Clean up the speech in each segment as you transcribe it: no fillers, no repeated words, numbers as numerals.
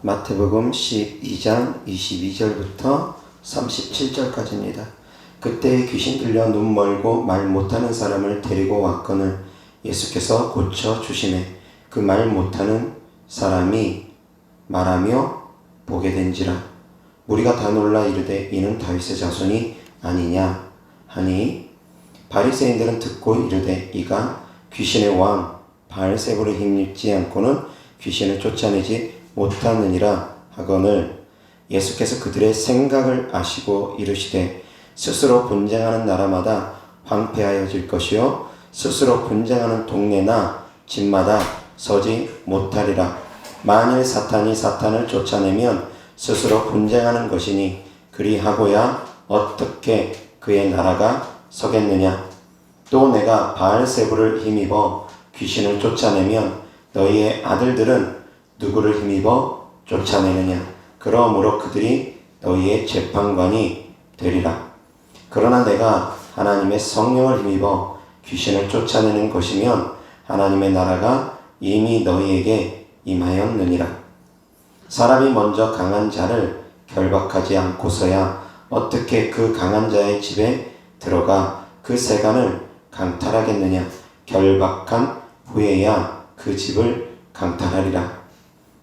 마태복음 12장 22절부터 37절까지입니다. 그때 귀신 들려 눈 멀고 말 못하는 사람을 데리고 왔거늘 예수께서 고쳐 주시매 그 말 못하는 사람이 말하며 보게 된지라. 우리가 다 놀라 이르되 이는 다윗의 자손이 아니냐 하니 바리새인들은 듣고 이르되 이가 귀신의 왕 바알세불에 힘입지 않고는 귀신을 쫓아내지 못하느니라 하거늘 예수께서 그들의 생각을 아시고 이르시되 스스로 분쟁하는 나라마다 황폐하여질 것이요 스스로 분쟁하는 동네나 집마다 서지 못하리라. 만일 사탄이 사탄을 쫓아내면 스스로 분쟁하는 것이니 그리하고야 어떻게 그의 나라가 서겠느냐. 또 내가 바알세불을 힘입어 귀신을 쫓아내면 너희의 아들들은 누구를 힘입어 쫓아내느냐. 그러므로 그들이 너희의 재판관이 되리라. 그러나 내가 하나님의 성령을 힘입어 귀신을 쫓아내는 것이면 하나님의 나라가 이미 너희에게 임하였느니라. 사람이 먼저 강한 자를 결박하지 않고서야 어떻게 그 강한 자의 집에 들어가 그 세간을 강탈하겠느냐. 결박한 후에야 그 집을 강탈하리라.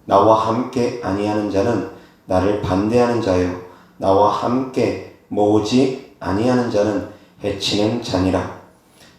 나와 함께 아니하는 자는 나를 반대하는 자요 나와 함께 모으지 아니하는 자는 해치는 자니라.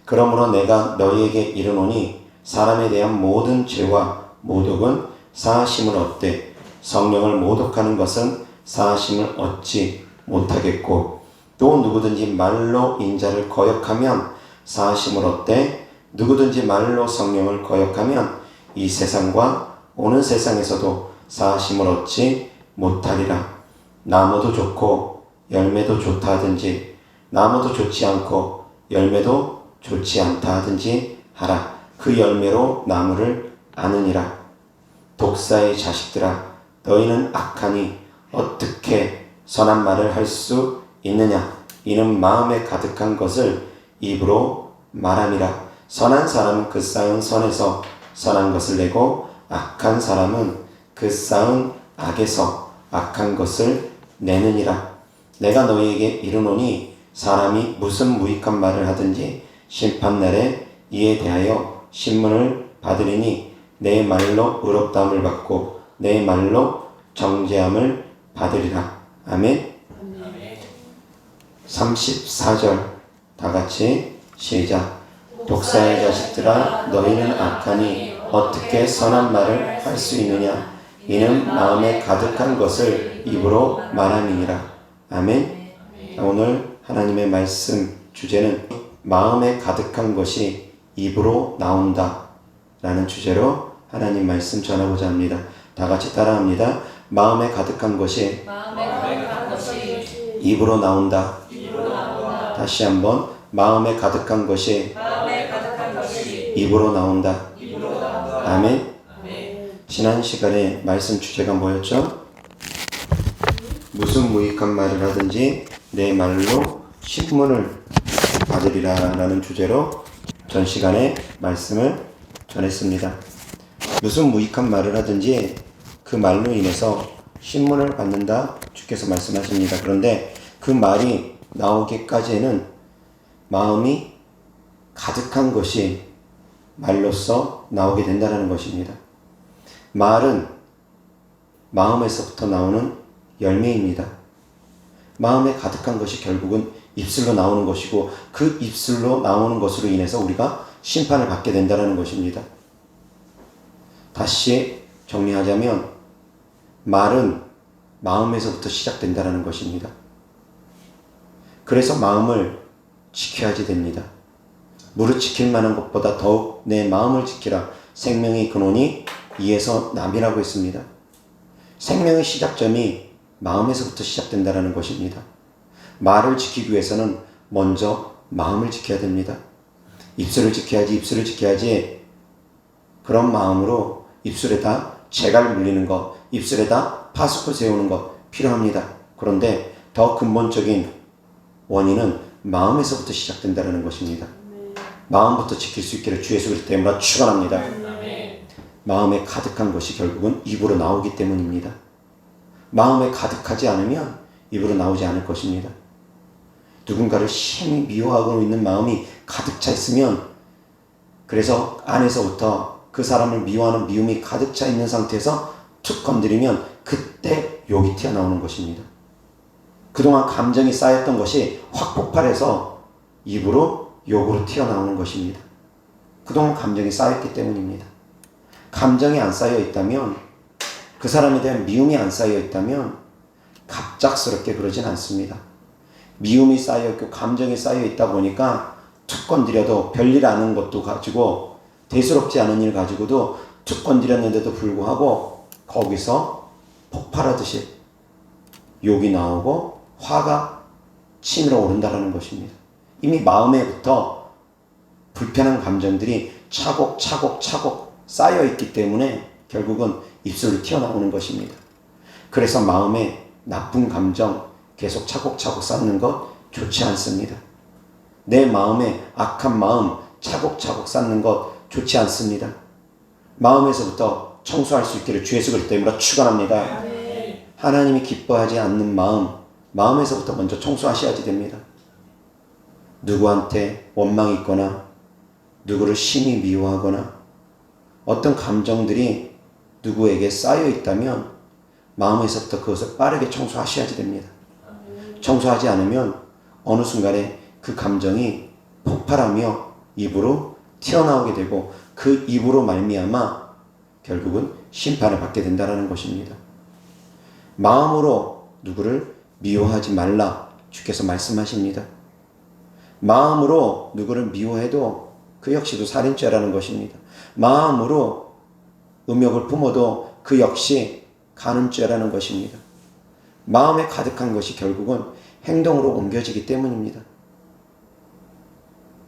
그러므로 내가 너희에게 이르노니 사람에 대한 모든 죄와 모독은 사하심을 얻되 성령을 모독하는 것은 사하심을 얻지 못하겠고 또 누구든지 말로 인자를 거역하면 사하심을 얻되 누구든지 말로 성령을 거역하면 이 세상과 오는 세상에서도 사하심을 얻지 못하리라. 나무도 좋고 열매도 좋다 하든지 나무도 좋지 않고 열매도 좋지 않다 하든지 하라. 그 열매로 나무를 아느니라. 독사의 자식들아 너희는 악하니 어떻게 선한 말을 할 수 있느냐. 이는 마음에 가득한 것을 입으로 말함이라. 선한 사람은 그 쌓은 선에서 선한 것을 내고 악한 사람은 그 쌓은 악에서 악한 것을 내느니라. 내가 너희에게 이르노니 사람이 무슨 무익한 말을 하든지 심판날에 이에 대하여 신문을 받으리니 내 말로 의롭다함을 받고 내 말로 정죄함을 받으리라. 아멘. 34절 다같이 시작. 독사의 자식들아 너희는 악하니 어떻게 선한 말을 할 수 있느냐. 이는 마음에 가득한 것을 입으로 말함이니라. 아멘. 오늘 하나님의 말씀 주제는 마음에 가득한 것이 입으로 나온다 라는 주제로 하나님 말씀 전하고자 합니다. 다 같이 따라합니다. 마음에 가득한 것이 입으로 나온다. 다시 한번 마음에 가득한 것이 입으로 나온다. 아멘. 지난 시간에 말씀 주제가 뭐였죠? 무슨 무익한 말을 하든지 내 말로 신문을 받으리라 라는 주제로 전 시간에 말씀을 전했습니다. 무슨 무익한 말을 하든지 그 말로 인해서 신문을 받는다 주께서 말씀하십니다. 그런데 그 말이 나오기까지는 마음이 가득한 것이 말로써 나오게 된다는 것입니다. 말은 마음에서부터 나오는 열매입니다. 마음에 가득한 것이 결국은 입술로 나오는 것이고 그 입술로 나오는 것으로 인해서 우리가 심판을 받게 된다는 것입니다. 다시 정리하자면 말은 마음에서부터 시작된다는 것입니다. 그래서 마음을 지켜야지 됩니다. 무릇 지킬 만한 것보다 더욱 내 마음을 지키라. 생명의 근원이 이에서 남이라고 했습니다. 생명의 시작점이 마음에서부터 시작된다는 것입니다. 말을 지키기 위해서는 먼저 마음을 지켜야 됩니다. 입술을 지켜야지 그런 마음으로 입술에다 재갈 물리는 것, 입술에다 파스코 세우는 것 필요합니다. 그런데 더 근본적인 원인은 마음에서부터 시작된다는 것입니다. 마음부터 지킬 수 있기를 주 예수 그리스도의 이름으로 축원합니다. 마음에 가득한 것이 결국은 입으로 나오기 때문입니다. 마음에 가득하지 않으면 입으로 나오지 않을 것입니다. 누군가를 심히 미워하고 있는 마음이 가득 차 있으면, 그래서 안에서부터 그 사람을 미워하는 미움이 가득 차 있는 상태에서 툭 건드리면 그때 욕이 튀어나오는 것입니다. 그동안 감정이 쌓였던 것이 확 폭발해서 입으로 욕으로 튀어나오는 것입니다. 그동안 감정이 쌓였기 때문입니다. 감정이 안 쌓여 있다면, 그 사람에 대한 미움이 안 쌓여 있다면 갑작스럽게 그러진 않습니다. 미움이 쌓여있고 감정이 쌓여있다 보니까 툭 건드려도 별일 아는 것도 가지고, 대수롭지 않은 일 가지고도 툭 건드렸는데도 불구하고 거기서 폭발하듯이 욕이 나오고 화가 치밀어 오른다라는 것입니다. 이미 마음에부터 불편한 감정들이 차곡차곡 쌓여있기 때문에 결국은 입술로 튀어나오는 것입니다. 그래서 마음에 나쁜 감정 계속 차곡차곡 쌓는 것 좋지 않습니다. 내 마음에 악한 마음 차곡차곡 쌓는 것 좋지 않습니다. 마음에서부터 청소할 수 있기를 주 예수 그리스도 이름으로 축원합니다. 하나님이 기뻐하지 않는 마음에서부터 먼저 청소하셔야지 됩니다. 누구한테 원망이 있거나 누구를 심히 미워하거나 어떤 감정들이 누구에게 쌓여 있다면 마음에서부터 그것을 빠르게 청소하셔야지 됩니다. 청소하지 않으면 어느 순간에 그 감정이 폭발하며 입으로 튀어나오게 되고 그 입으로 말미암아 결국은 심판을 받게 된다는 것입니다. 마음으로 누구를 미워하지 말라 주께서 말씀하십니다. 마음으로 누구를 미워해도 그 역시도 살인죄라는 것입니다. 마음으로 음욕을 품어도 그 역시 간음죄라는 것입니다. 마음에 가득한 것이 결국은 행동으로 옮겨지기 때문입니다.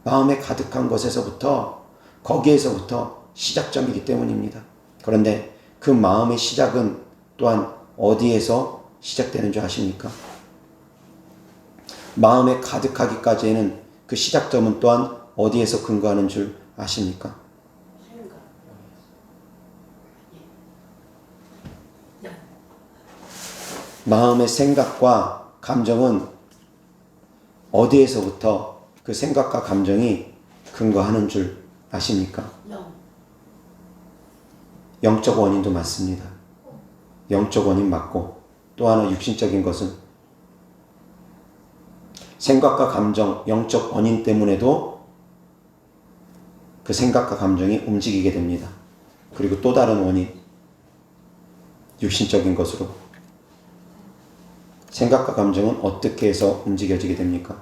마음에 가득한 것에서부터, 거기에서부터 시작점이기 때문입니다. 그런데 그 마음의 시작은 또한 어디에서 시작되는 줄 아십니까? 마음에 가득하기까지는 그 시작점은 또한 어디에서 근거하는 줄 아십니까? 마음의 생각과 감정은 어디에서부터 그 생각과 감정이 근거하는 줄 아십니까? 영적 원인도 맞습니다. 영적 원인 맞고, 또 하나 육신적인 것은 생각과 감정, 영적 원인 때문에도 그 생각과 감정이 움직이게 됩니다. 그리고 또 다른 원인, 육신적인 것으로 생각과 감정은 어떻게 해서 움직여지게 됩니까?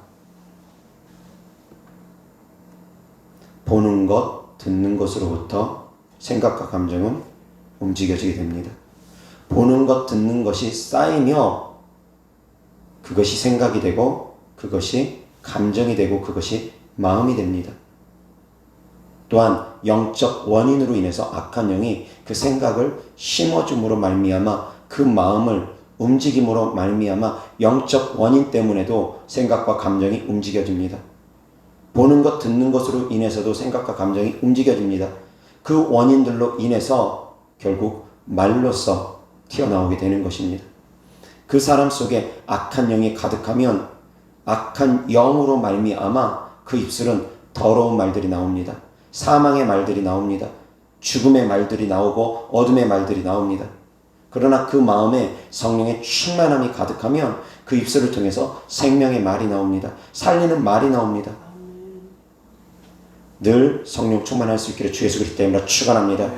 보는 것, 듣는 것으로부터 생각과 감정은 움직여지게 됩니다. 보는 것, 듣는 것이 쌓이며 그것이 생각이 되고 그것이 감정이 되고 그것이 마음이 됩니다. 또한 영적 원인으로 인해서 악한 영이 그 생각을 심어줌으로 말미암아 그 마음을 움직임으로 말미암아 영적 원인 때문에도 생각과 감정이 움직여집니다. 보는 것, 듣는 것으로 인해서도 생각과 감정이 움직여집니다. 그 원인들로 인해서 결국 말로써 튀어나오게 되는 것입니다. 그 사람 속에 악한 영이 가득하면 악한 영으로 말미암아 그 입술은 더러운 말들이 나옵니다. 사망의 말들이 나옵니다. 죽음의 말들이 나오고 어둠의 말들이 나옵니다. 그러나 그 마음에 성령의 충만함이 가득하면 그 입술을 통해서 생명의 말이 나옵니다. 살리는 말이 나옵니다. 늘 성령 충만할 수 있기를 주 예수 그리스도 이름으로 축원합니다.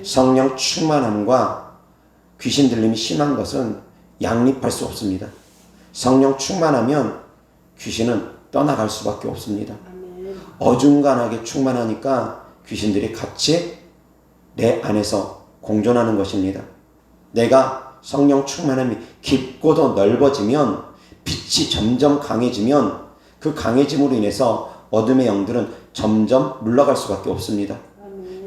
성령 충만함과 귀신 들림이 심한 것은 양립할 수 없습니다. 성령 충만하면 귀신은 떠나갈 수밖에 없습니다. 어중간하게 충만하니까 귀신들이 같이 내 안에서 공존하는 것입니다. 내가 성령 충만함이 깊고도 넓어지면, 빛이 점점 강해지면 그 강해짐으로 인해서 어둠의 영들은 점점 물러갈 수밖에 없습니다.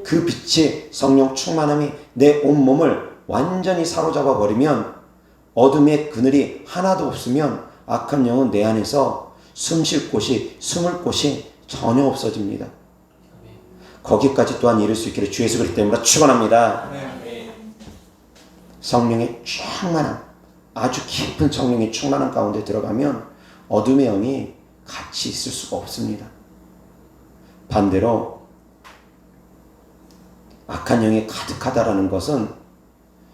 그 빛이, 성령 충만함이 내 온몸을 완전히 사로잡아 버리면, 어둠의 그늘이 하나도 없으면 악한 영은 내 안에서 숨쉴 곳이, 숨을 곳이 전혀 없어집니다. 거기까지 또한 이룰 수 있기를 주 예수 그리스도 이름으로 축원합니다. 성령의 충만함, 아주 깊은 성령의 충만한 가운데 들어가면 어둠의 영이 같이 있을 수가 없습니다. 반대로 악한 영이 가득하다라는 것은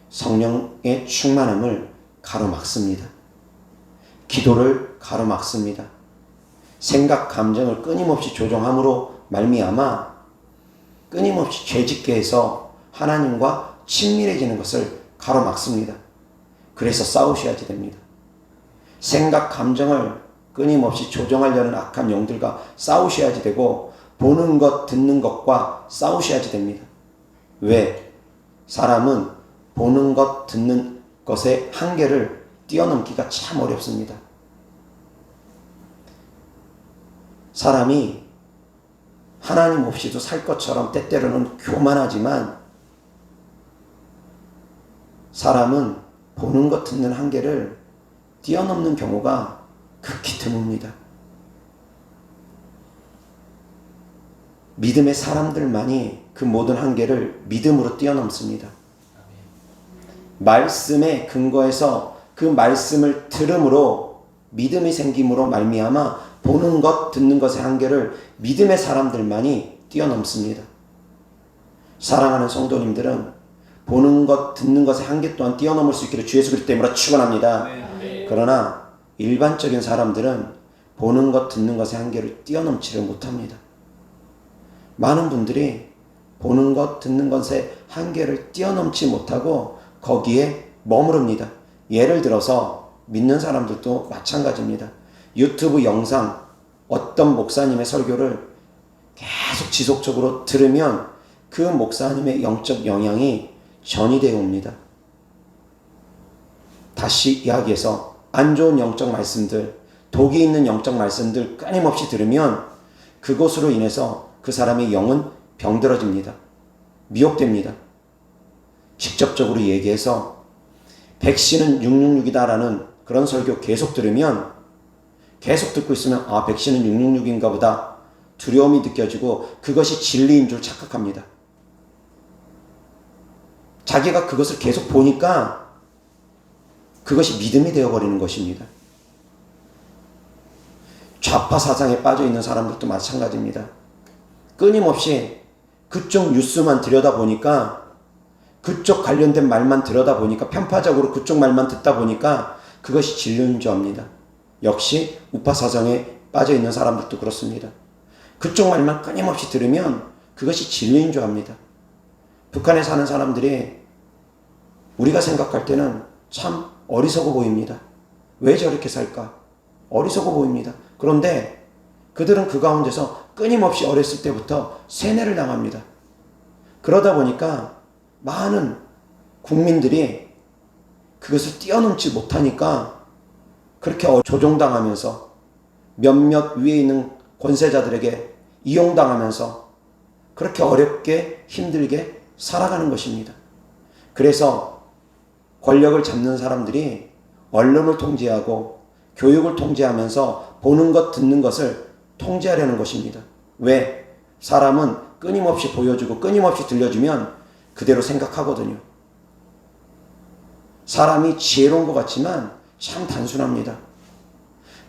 성령의 충만함을 가로막습니다. 기도를 가로막습니다. 생각, 감정을 끊임없이 조종함으로 말미암아 끊임없이 죄짓게 해서 하나님과 친밀해지는 것을 가로막습니다. 그래서 싸우셔야지 됩니다. 생각, 감정을 끊임없이 조정하려는 악한 영들과 싸우셔야지 되고, 보는 것, 듣는 것과 싸우셔야지 됩니다. 왜? 사람은 보는 것, 듣는 것의 한계를 뛰어넘기가 참 어렵습니다. 사람이 하나님 없이도 살 것처럼 때때로는 교만하지만, 사람은 보는 것, 듣는 한계를 뛰어넘는 경우가 극히 드뭅니다. 믿음의 사람들만이 그 모든 한계를 믿음으로 뛰어넘습니다. 말씀에 근거해서 그 말씀을 들음으로 믿음이 생김으로 말미암아 보는 것, 듣는 것의 한계를 믿음의 사람들만이 뛰어넘습니다. 사랑하는 성도님들은 보는 것, 듣는 것의 한계 또한 뛰어넘을 수 있기를 주 예수 그리스도 이름으로 축원합니다. 그러나 일반적인 사람들은 보는 것, 듣는 것의 한계를 뛰어넘지를 못합니다. 많은 분들이 보는 것, 듣는 것의 한계를 뛰어넘지 못하고 거기에 머무릅니다. 예를 들어서 믿는 사람들도 마찬가지입니다. 유튜브 영상, 어떤 목사님의 설교를 계속 지속적으로 들으면 그 목사님의 영적 영향이 전이되어 옵니다. 다시 이야기해서 안 좋은 영적 말씀들, 독이 있는 영적 말씀들 끊임없이 들으면 그것으로 인해서 그 사람의 영은 병들어집니다. 미혹됩니다. 직접적으로 얘기해서 백신은 666이다라는 그런 설교 계속 들으면, 계속 듣고 있으면 백신은 666인가 보다 두려움이 느껴지고 그것이 진리인 줄 착각합니다. 자기가 그것을 계속 보니까 그것이 믿음이 되어버리는 것입니다. 좌파 사상에 빠져 있는 사람들도 마찬가지입니다. 끊임없이 그쪽 뉴스만 들여다보니까, 그쪽 관련된 말만 들여다보니까, 편파적으로 그쪽 말만 듣다 보니까 그것이 진리인 줄 압니다. 역시 우파 사상에 빠져 있는 사람들도 그렇습니다. 그쪽 말만 끊임없이 들으면 그것이 진리인 줄 압니다. 북한에 사는 사람들이 우리가 생각할 때는 참 어리석어 보입니다. 왜 저렇게 살까? 어리석어 보입니다. 그런데 그들은 그 가운데서 끊임없이 어렸을 때부터 세뇌를 당합니다. 그러다 보니까 많은 국민들이 그것을 뛰어넘지 못하니까 그렇게 조종당하면서 몇몇 위에 있는 권세자들에게 이용당하면서 그렇게 어렵게 힘들게 살아가는 것입니다. 그래서 권력을 잡는 사람들이 언론을 통제하고 교육을 통제하면서 보는 것, 듣는 것을 통제하려는 것입니다. 왜? 사람은 끊임없이 보여주고 끊임없이 들려주면 그대로 생각하거든요. 사람이 지혜로운 것 같지만 참 단순합니다.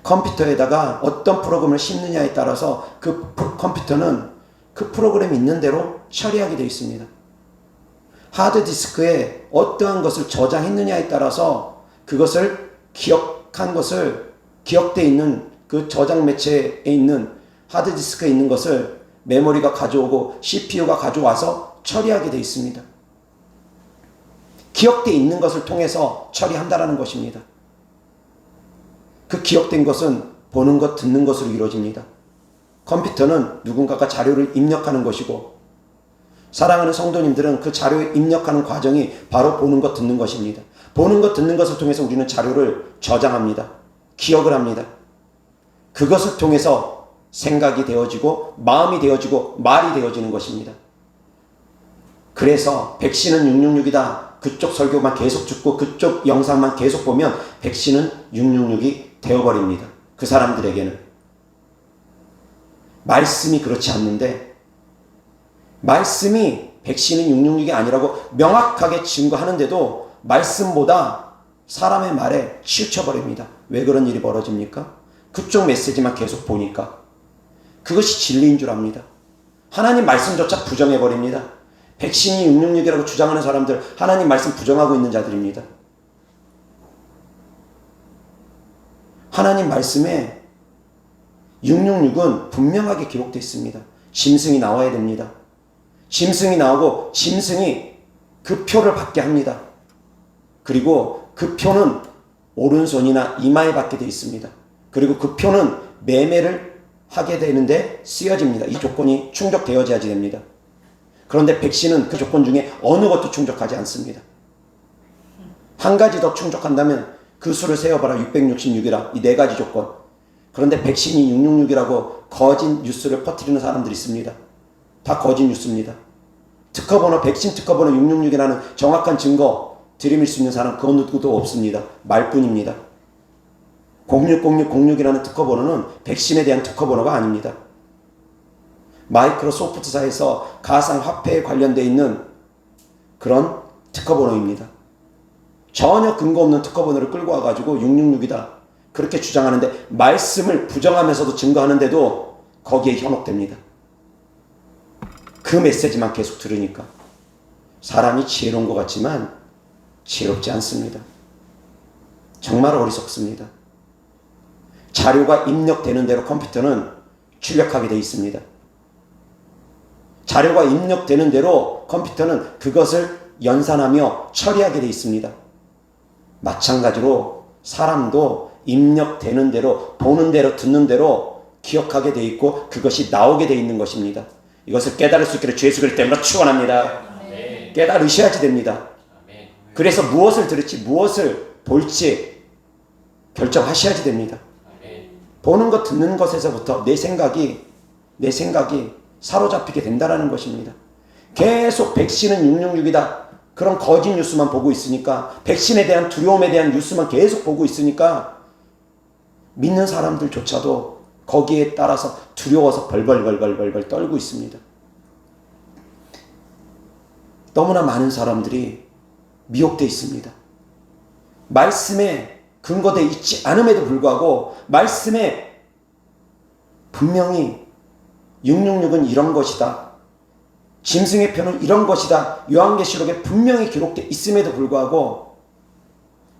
컴퓨터에다가 어떤 프로그램을 씹느냐에 따라서 그 컴퓨터는 그 프로그램이 있는 대로 처리하게 되어 있습니다. 하드디스크에 어떠한 것을 저장했느냐에 따라서 그것을 기억한 것을, 기억되어 있는 그 저장 매체에 있는 하드디스크에 있는 것을 메모리가 가져오고 CPU가 가져와서 처리하게 되어 있습니다. 기억되어 있는 것을 통해서 처리한다라는 것입니다. 그 기억된 것은 보는 것, 듣는 것으로 이루어집니다. 컴퓨터는 누군가가 자료를 입력하는 것이고, 사랑하는 성도님들은 그 자료에 입력하는 과정이 바로 보는 것, 듣는 것입니다. 보는 것, 듣는 것을 통해서 우리는 자료를 저장합니다. 기억을 합니다. 그것을 통해서 생각이 되어지고 마음이 되어지고 말이 되어지는 것입니다. 그래서 백신은 666이다. 그쪽 설교만 계속 듣고 그쪽 영상만 계속 보면 백신은 666이 되어버립니다. 그 사람들에게는. 말씀이 그렇지 않는데, 말씀이 백신은 666이 아니라고 명확하게 증거하는데도 말씀보다 사람의 말에 치우쳐버립니다. 왜 그런 일이 벌어집니까? 그쪽 메시지만 계속 보니까. 그것이 진리인 줄 압니다. 하나님 말씀조차 부정해버립니다. 백신이 666이라고 주장하는 사람들, 하나님 말씀 부정하고 있는 자들입니다. 하나님 말씀에 666은 분명하게 기록되어 있습니다. 짐승이 나와야 됩니다. 짐승이 나오고 짐승이 그 표를 받게 합니다. 그리고 그 표는 오른손이나 이마에 받게 되어 있습니다. 그리고 그 표는 매매를 하게 되는데 쓰여집니다. 이 조건이 충족되어야지 됩니다. 그런데 백신은 그 조건 중에 어느 것도 충족하지 않습니다. 한 가지 더 충족한다면 그 수를 세어봐라 666이라, 이 네 가지 조건. 그런데 백신이 666이라고 거짓 뉴스를 퍼뜨리는 사람들이 있습니다. 다 거짓 뉴스입니다. 특허번호, 백신 특허번호 666이라는 정확한 증거 들이밀 수 있는 사람 그 누구도 없습니다. 말뿐입니다. 060606이라는 특허번호는 백신에 대한 특허번호가 아닙니다. 마이크로소프트사에서 가상화폐에 관련되어 있는 그런 특허번호입니다. 전혀 근거 없는 특허번호를 끌고 와가지고 666이다 그렇게 주장하는데, 말씀을 부정하면서도 증거하는데도 거기에 현혹됩니다. 그 메시지만 계속 들으니까 사람이 지혜로운 것 같지만 지혜롭지 않습니다. 정말 어리석습니다. 자료가 입력되는 대로 컴퓨터는 출력하게 되어 있습니다. 자료가 입력되는 대로 컴퓨터는 그것을 연산하며 처리하게 되어 있습니다. 마찬가지로 사람도 입력되는 대로, 보는 대로, 듣는 대로 기억하게 되어 있고 그것이 나오게 되어 있는 것입니다. 이것을 깨달을 수 있기를 주 예수 그리스도 이름으로 축원합니다. 깨달으셔야지 됩니다. 그래서 무엇을 들을지 무엇을 볼지 결정하셔야지 됩니다. 보는 것 듣는 것에서부터 내 생각이 사로잡히게 된다는 것입니다. 계속 백신은 666이다 그런 거짓 뉴스만 보고 있으니까, 백신에 대한 두려움에 대한 뉴스만 계속 보고 있으니까 믿는 사람들조차도 거기에 따라서 두려워서 벌벌 떨고 있습니다. 너무나 많은 사람들이 미혹되어 있습니다. 말씀에 근거되어 있지 않음에도 불구하고 말씀에 분명히 666은 이런 것이다, 짐승의 표는 이런 것이다, 요한계시록에 분명히 기록되어 있음에도 불구하고,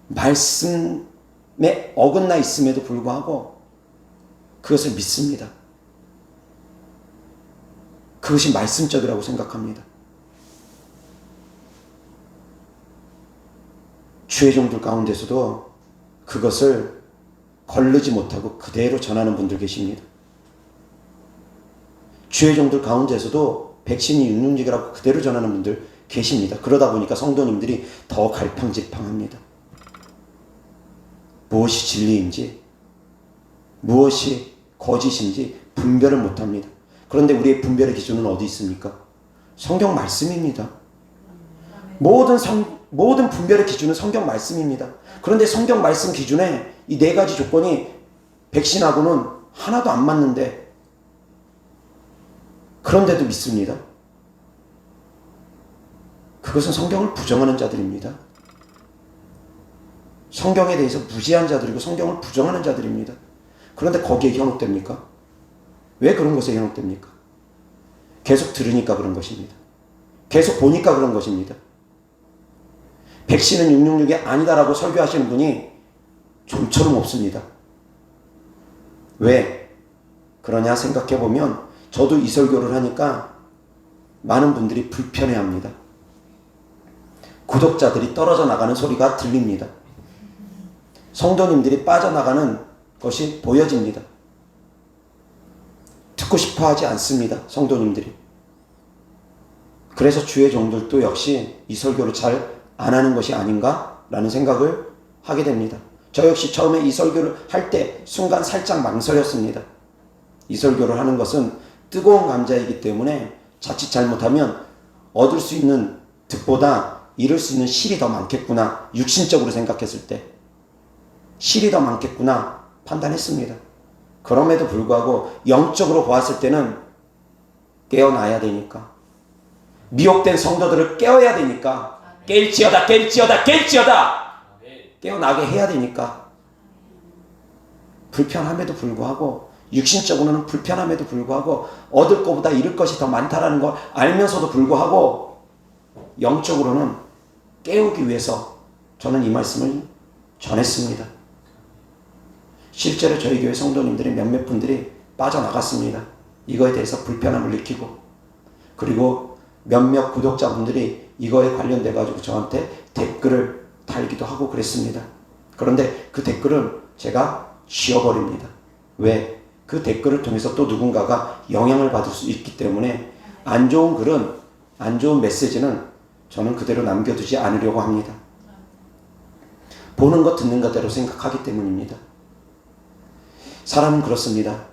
말씀에 어긋나 있음에도 불구하고 그것을 믿습니다. 그것이 말씀적이라고 생각합니다. 주의 종들 가운데서도 그것을 거르지 못하고 그대로 전하는 분들 계십니다. 주의 종들 가운데서도 백신이 666이라고 그대로 전하는 분들 계십니다. 그러다 보니까 성도님들이 더 갈팡질팡합니다. 무엇이 진리인지 무엇이 거짓인지 분별을 못합니다. 그런데 우리의 분별의 기준은 어디 있습니까? 성경 말씀입니다. 모든 분별의 기준은 성경 말씀입니다. 그런데 성경 말씀 기준에 이 네 가지 조건이 백신하고는 하나도 안 맞는데 그런데도 믿습니다. 그것은 성경을 부정하는 자들입니다. 성경에 대해서 무지한 자들이고 성경을 부정하는 자들입니다. 그런데 거기에 현혹됩니까? 왜 그런 것에 현혹됩니까? 계속 들으니까 그런 것입니다. 계속 보니까 그런 것입니다. 백신은 666이 아니다라고 설교하시는 분이 좀처럼 없습니다. 왜 그러냐 생각해보면 저도 이 설교를 하니까 많은 분들이 불편해합니다. 구독자들이 떨어져 나가는 소리가 들립니다. 성도님들이 빠져나가는 것이 보여집니다. 듣고 싶어 하지 않습니다. 성도님들이. 그래서 주의 종들도 역시 이 설교를 잘 안 하는 것이 아닌가 라는 생각을 하게 됩니다. 저 역시 처음에 이 설교를 할 때 순간 살짝 망설였습니다. 이 설교를 하는 것은 뜨거운 감자이기 때문에 자칫 잘못하면 얻을 수 있는 득보다 잃을 수 있는 실이 더 많겠구나, 육신적으로 생각했을 때 실이 더 많겠구나 판단했습니다. 그럼에도 불구하고 영적으로 보았을 때는 깨어나야 되니까, 미혹된 성도들을 깨워야 되니까 깰지어다 깨어나게 해야 되니까 불편함에도 불구하고 육신적으로는 불편함에도 불구하고 얻을 것보다 잃을 것이 더 많다라는 걸 알면서도 불구하고 영적으로는 깨우기 위해서 저는 이 말씀을 전했습니다. 실제로 저희 교회 성도님들이 몇몇 분들이 빠져나갔습니다. 이거에 대해서 불편함을 느끼고, 그리고 몇몇 구독자분들이 이거에 관련돼 가지고 저한테 댓글을 달기도 하고 그랬습니다. 그런데 그 댓글을 제가 지워버립니다. 왜? 그 댓글을 통해서 또 누군가가 영향을 받을 수 있기 때문에 안 좋은 글은, 안 좋은 메시지는 저는 그대로 남겨두지 않으려고 합니다. 보는 것 듣는 것대로 생각하기 때문입니다. 사람은 그렇습니다.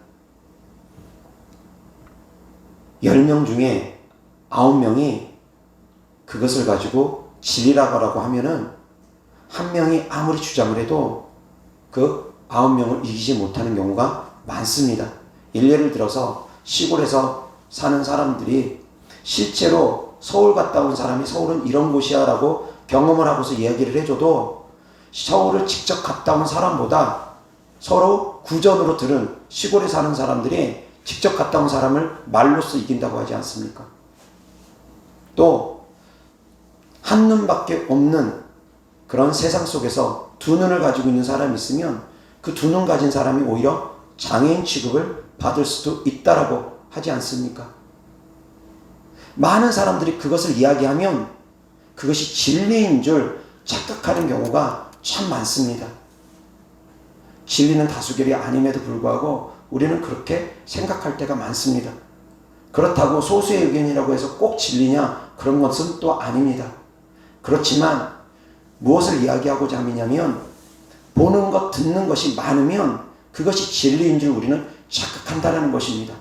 10명 중에 9명이 그것을 가지고 진리라고 하면은 한 명이 아무리 주장을 해도 그 9명을 이기지 못하는 경우가 많습니다. 예를 들어서 시골에서 사는 사람들이 실제로 서울 갔다 온 사람이 서울은 이런 곳이야 라고 경험을 하고서 이야기를 해줘도 서울을 직접 갔다 온 사람보다 서로 구전으로 들은 시골에 사는 사람들이 직접 갔다 온 사람을 말로써 이긴다고 하지 않습니까? 또 한눈밖에 없는 그런 세상 속에서 두 눈을 가지고 있는 사람이 있으면 그 두 눈 가진 사람이 오히려 장애인 취급을 받을 수도 있다라고 하지 않습니까? 많은 사람들이 그것을 이야기하면 그것이 진리인 줄 착각하는 경우가 참 많습니다. 진리는 다수결이 아님에도 불구하고 우리는 그렇게 생각할 때가 많습니다. 그렇다고 소수의 의견이라고 해서 꼭 진리냐? 그런 것은 또 아닙니다. 그렇지만 무엇을 이야기하고자 하냐면 보는 것, 듣는 것이 많으면 그것이 진리인 줄 우리는 착각한다는 것입니다.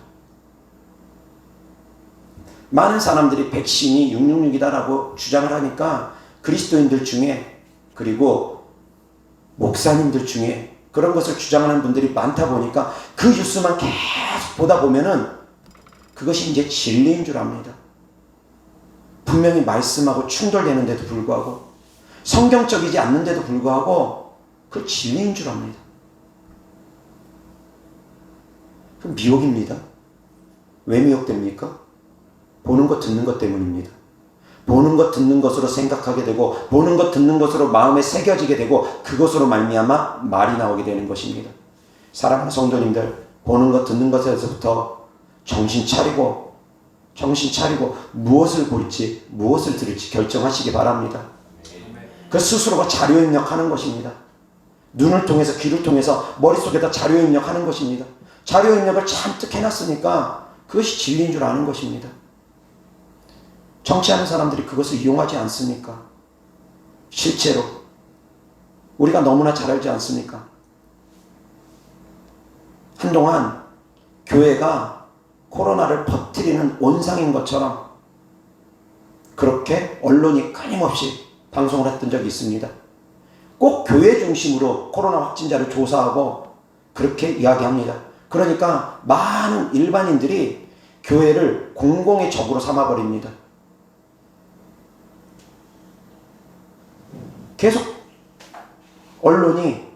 많은 사람들이 백신이 666이다라고 주장을 하니까 그리스도인들 중에, 그리고 목사님들 중에 그런 것을 주장하는 분들이 많다 보니까 그 뉴스만 계속 보다 보면은 그것이 이제 진리인 줄 압니다. 분명히 말씀하고 충돌되는데도 불구하고, 성경적이지 않는데도 불구하고 그 진리인 줄 압니다. 그 미혹입니다. 왜 미혹됩니까? 보는 것 듣는 것 때문입니다. 보는 것 듣는 것으로 생각하게 되고 보는 것 듣는 것으로 마음에 새겨지게 되고 그것으로 말미암아 말이 나오게 되는 것입니다. 사랑하는 성도님들, 보는 것 듣는 것에서부터 정신 차리고 무엇을 볼지 무엇을 들을지 결정하시기 바랍니다. 그 스스로가 자료 입력하는 것입니다. 눈을 통해서, 귀를 통해서 머릿속에다 자료 입력하는 것입니다. 자료 입력을 잔뜩 해놨으니까 그것이 진리인 줄 아는 것입니다. 정치하는 사람들이 그것을 이용하지 않습니까? 실제로 우리가 너무나 잘 알지 않습니까? 한동안 교회가 코로나를 퍼뜨리는 온상인 것처럼 그렇게 언론이 끊임없이 방송을 했던 적이 있습니다. 꼭 교회 중심으로 코로나 확진자를 조사하고 그렇게 이야기합니다. 그러니까 많은 일반인들이 교회를 공공의 적으로 삼아버립니다. 계속 언론이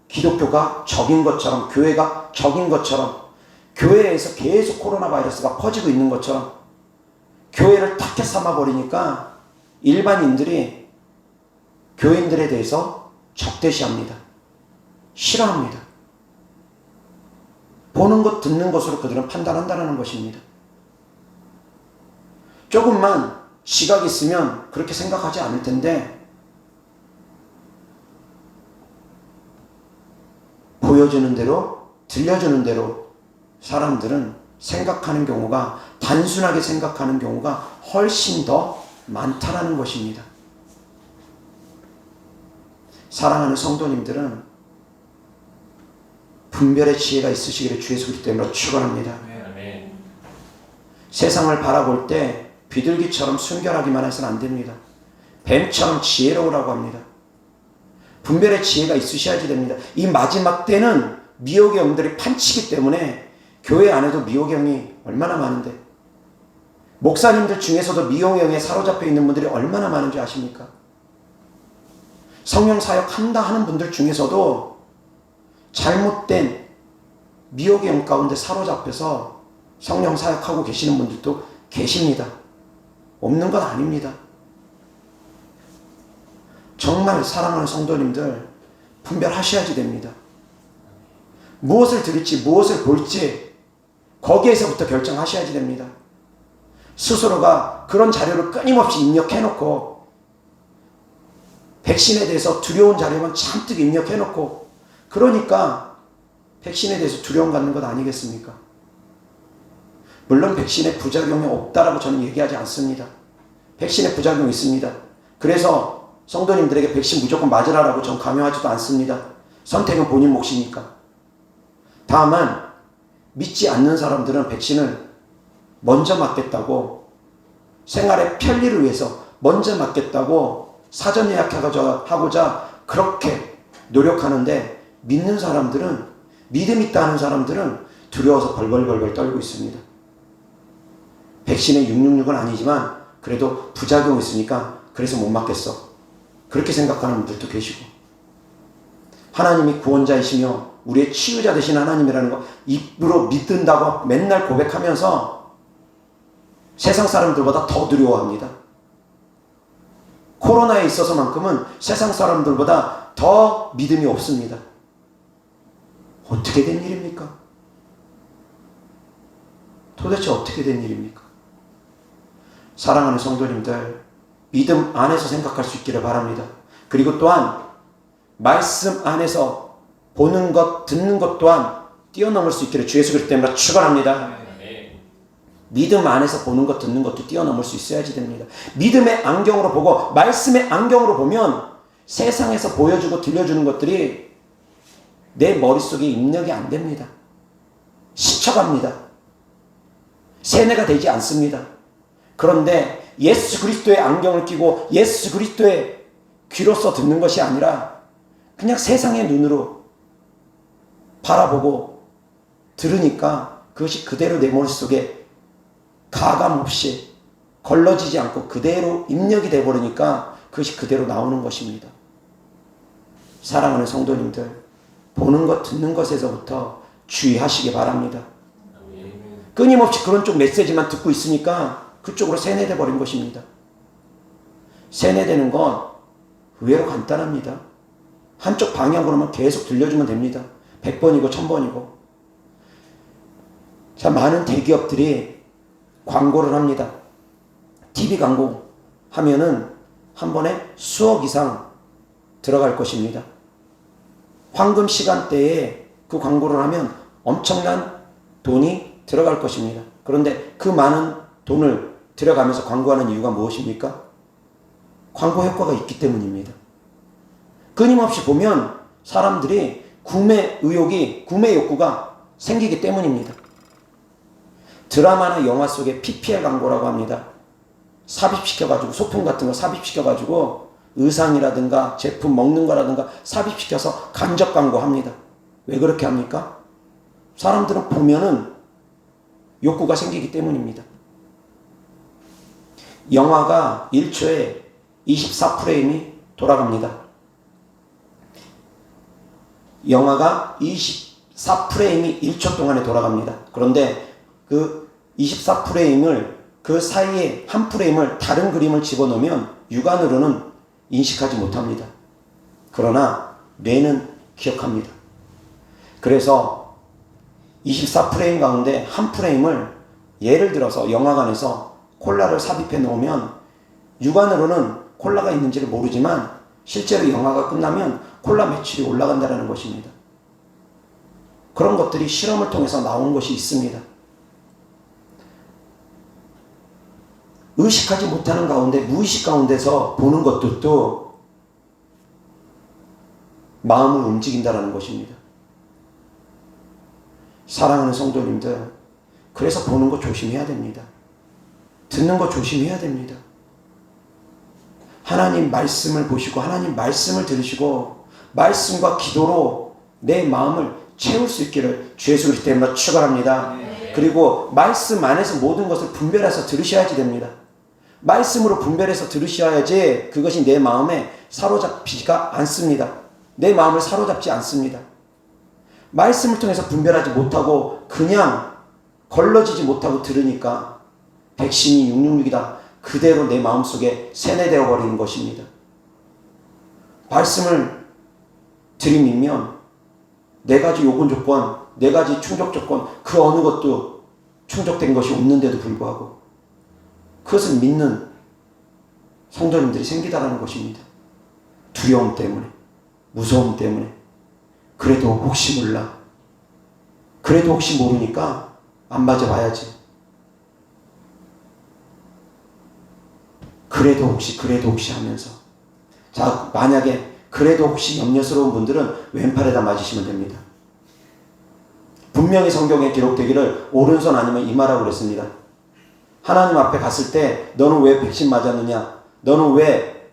기독교가 적인 것처럼, 교회가 적인 것처럼, 교회에서 계속 코로나 바이러스가 퍼지고 있는 것처럼 교회를 타켓 삼아버리니까 일반인들이 교인들에 대해서 적대시합니다. 싫어합니다. 보는 것, 듣는 것으로 그들은 판단한다는 것입니다. 조금만 지각이 있으면 그렇게 생각하지 않을 텐데 보여주는 대로, 들려주는 대로 사람들은 생각하는 경우가, 단순하게 생각하는 경우가 훨씬 더 많다라는 것입니다. 사랑하는 성도님들은 분별의 지혜가 있으시기를 주 예수 그리스도 이름으로 축원합니다. 세상을 바라볼 때 비둘기처럼 순결하기만 해서는 안 됩니다. 뱀처럼 지혜로우라고 합니다. 분별의 지혜가 있으셔야지 됩니다. 이 마지막 때는 미혹의 영들이 판치기 때문에 교회 안에도 미혹의 영이 얼마나 많은데, 목사님들 중에서도 미혹의 영에 사로잡혀 있는 분들이 얼마나 많은지 아십니까? 성령 사역한다 하는 분들 중에서도 잘못된 미혹의 영 가운데 사로잡혀서 성령 사역하고 계시는 분들도 계십니다. 없는 건 아닙니다. 정말 사랑하는 성도님들 분별하셔야지 됩니다. 무엇을 들을지 무엇을 볼지 거기에서부터 결정하셔야지 됩니다. 스스로가 그런 자료를 끊임없이 입력해놓고 백신에 대해서 두려운 자료만 잔뜩 입력해놓고 그러니까 백신에 대해서 두려움 갖는 것 아니겠습니까? 물론 백신의 부작용이 없다라고 저는 얘기하지 않습니다. 백신의 부작용이 있습니다. 그래서 성도님들에게 백신 무조건 맞으라고 전 강요하지도 않습니다. 선택은 본인 몫이니까. 다만 믿지 않는 사람들은 백신을 먼저 맞겠다고 생활의 편리를 위해서 먼저 맞겠다고 사전 예약하고자 그렇게 노력하는데 믿는 사람들은 믿음 있다 하는 사람들은 두려워서 벌벌벌 떨고 있습니다. 백신의 666은 아니지만 그래도 부작용이 있으니까 그래서 못 맞겠어. 그렇게 생각하는 분들도 계시고 하나님이 구원자이시며 우리의 치유자 되신 하나님이라는 거 입으로 믿는다고 맨날 고백하면서 세상 사람들보다 더 두려워합니다. 코로나에 있어서만큼은 세상 사람들보다 더 믿음이 없습니다. 어떻게 된 일입니까? 도대체 어떻게 된 일입니까? 사랑하는 성도님들, 믿음 안에서 생각할 수 있기를 바랍니다. 그리고 또한 말씀 안에서 보는 것, 듣는 것 또한 뛰어넘을 수 있기를 주 예수 그리스도 때문에 축원합니다. 믿음 안에서 보는 것, 듣는 것도 뛰어넘을 수 있어야지 됩니다. 믿음의 안경으로 보고 말씀의 안경으로 보면 세상에서 보여주고 들려주는 것들이 내 머릿속에 입력이 안 됩니다. 스쳐갑니다. 세뇌가 되지 않습니다. 그런데 예수 그리스도의 안경을 끼고 예수 그리스도의 귀로서 듣는 것이 아니라 그냥 세상의 눈으로 바라보고 들으니까 그것이 그대로 내 머릿속에 가감 없이 걸러지지 않고 그대로 입력이 되어버리니까 그것이 그대로 나오는 것입니다. 사랑하는 성도님들, 보는 것, 듣는 것에서부터 주의하시기 바랍니다. 끊임없이 그런 쪽 메시지만 듣고 있으니까 그쪽으로 세뇌돼 버린 것입니다. 세뇌되는 건 의외로 간단합니다. 한쪽 방향으로만 계속 들려주면 됩니다. 100번이고 1000번이고. 자, 많은 대기업들이 광고를 합니다. TV 광고 하면은 한 번에 수억 이상 들어갈 것입니다. 황금 시간대에 그 광고를 하면 엄청난 돈이 들어갈 것입니다. 그런데 그 많은 돈을 들여가면서 광고하는 이유가 무엇입니까? 광고 효과가 있기 때문입니다. 끊임없이 보면 사람들이 구매 의욕이, 구매 욕구가 생기기 때문입니다. 드라마나 영화 속에 PPL 광고라고 합니다. 삽입시켜가지고, 소품 같은 거 삽입시켜가지고 의상이라든가 제품 먹는 거라든가 삽입시켜서 간접 광고합니다. 왜 그렇게 합니까? 사람들은 보면은 욕구가 생기기 때문입니다. 영화가 1초에 24프레임이 돌아갑니다. 영화가 24프레임이 1초 동안에 돌아갑니다. 그런데 그 24프레임을 그 사이에 한 프레임을 다른 그림을 집어넣으면 육안으로는 인식하지 못합니다. 그러나 뇌는 기억합니다. 그래서 24프레임 가운데 한 프레임을 예를 들어서 영화관에서 콜라를 삽입해 놓으면 육안으로는 콜라가 있는지를 모르지만 실제로 영화가 끝나면 콜라 매출이 올라간다는 것입니다. 그런 것들이 실험을 통해서 나온 것이 있습니다. 의식하지 못하는 가운데, 무의식 가운데서 보는 것들도 마음을 움직인다는 것입니다. 사랑하는 성도님들, 그래서 보는 거 조심해야 됩니다. 듣는 거 조심해야 됩니다. 하나님 말씀을 보시고 하나님 말씀을 들으시고 말씀과 기도로 내 마음을 채울 수 있기를 주 예수 그리스도 이름으로 축원합니다. 그리고 말씀 안에서 모든 것을 분별해서 들으셔야지 됩니다. 말씀으로 분별해서 들으셔야지 그것이 내 마음에 사로잡히지가 않습니다. 내 마음을 사로잡지 않습니다. 말씀을 통해서 분별하지 못하고 그냥 걸러지지 못하고 들으니까 백신이 666이다. 그대로 내 마음속에 세뇌되어 버리는 것입니다. 말씀을 들이밀면 네 가지 요건 조건, 네 가지 충족 조건, 그 어느 것도 충족된 것이 없는데도 불구하고 그것을 믿는 성도님들이 생기다라는 것입니다. 두려움 때문에, 무서움 때문에. 그래도 혹시 몰라. 그래도 혹시 모르니까 안 맞아봐야지. 그래도 혹시 하면서. 자, 만약에 그래도 혹시 염려스러운 분들은 왼팔에다 맞으시면 됩니다. 분명히 성경에 기록되기를 오른손 아니면 이마라고 그랬습니다. 하나님 앞에 갔을 때 너는 왜 백신 맞았느냐? 너는 왜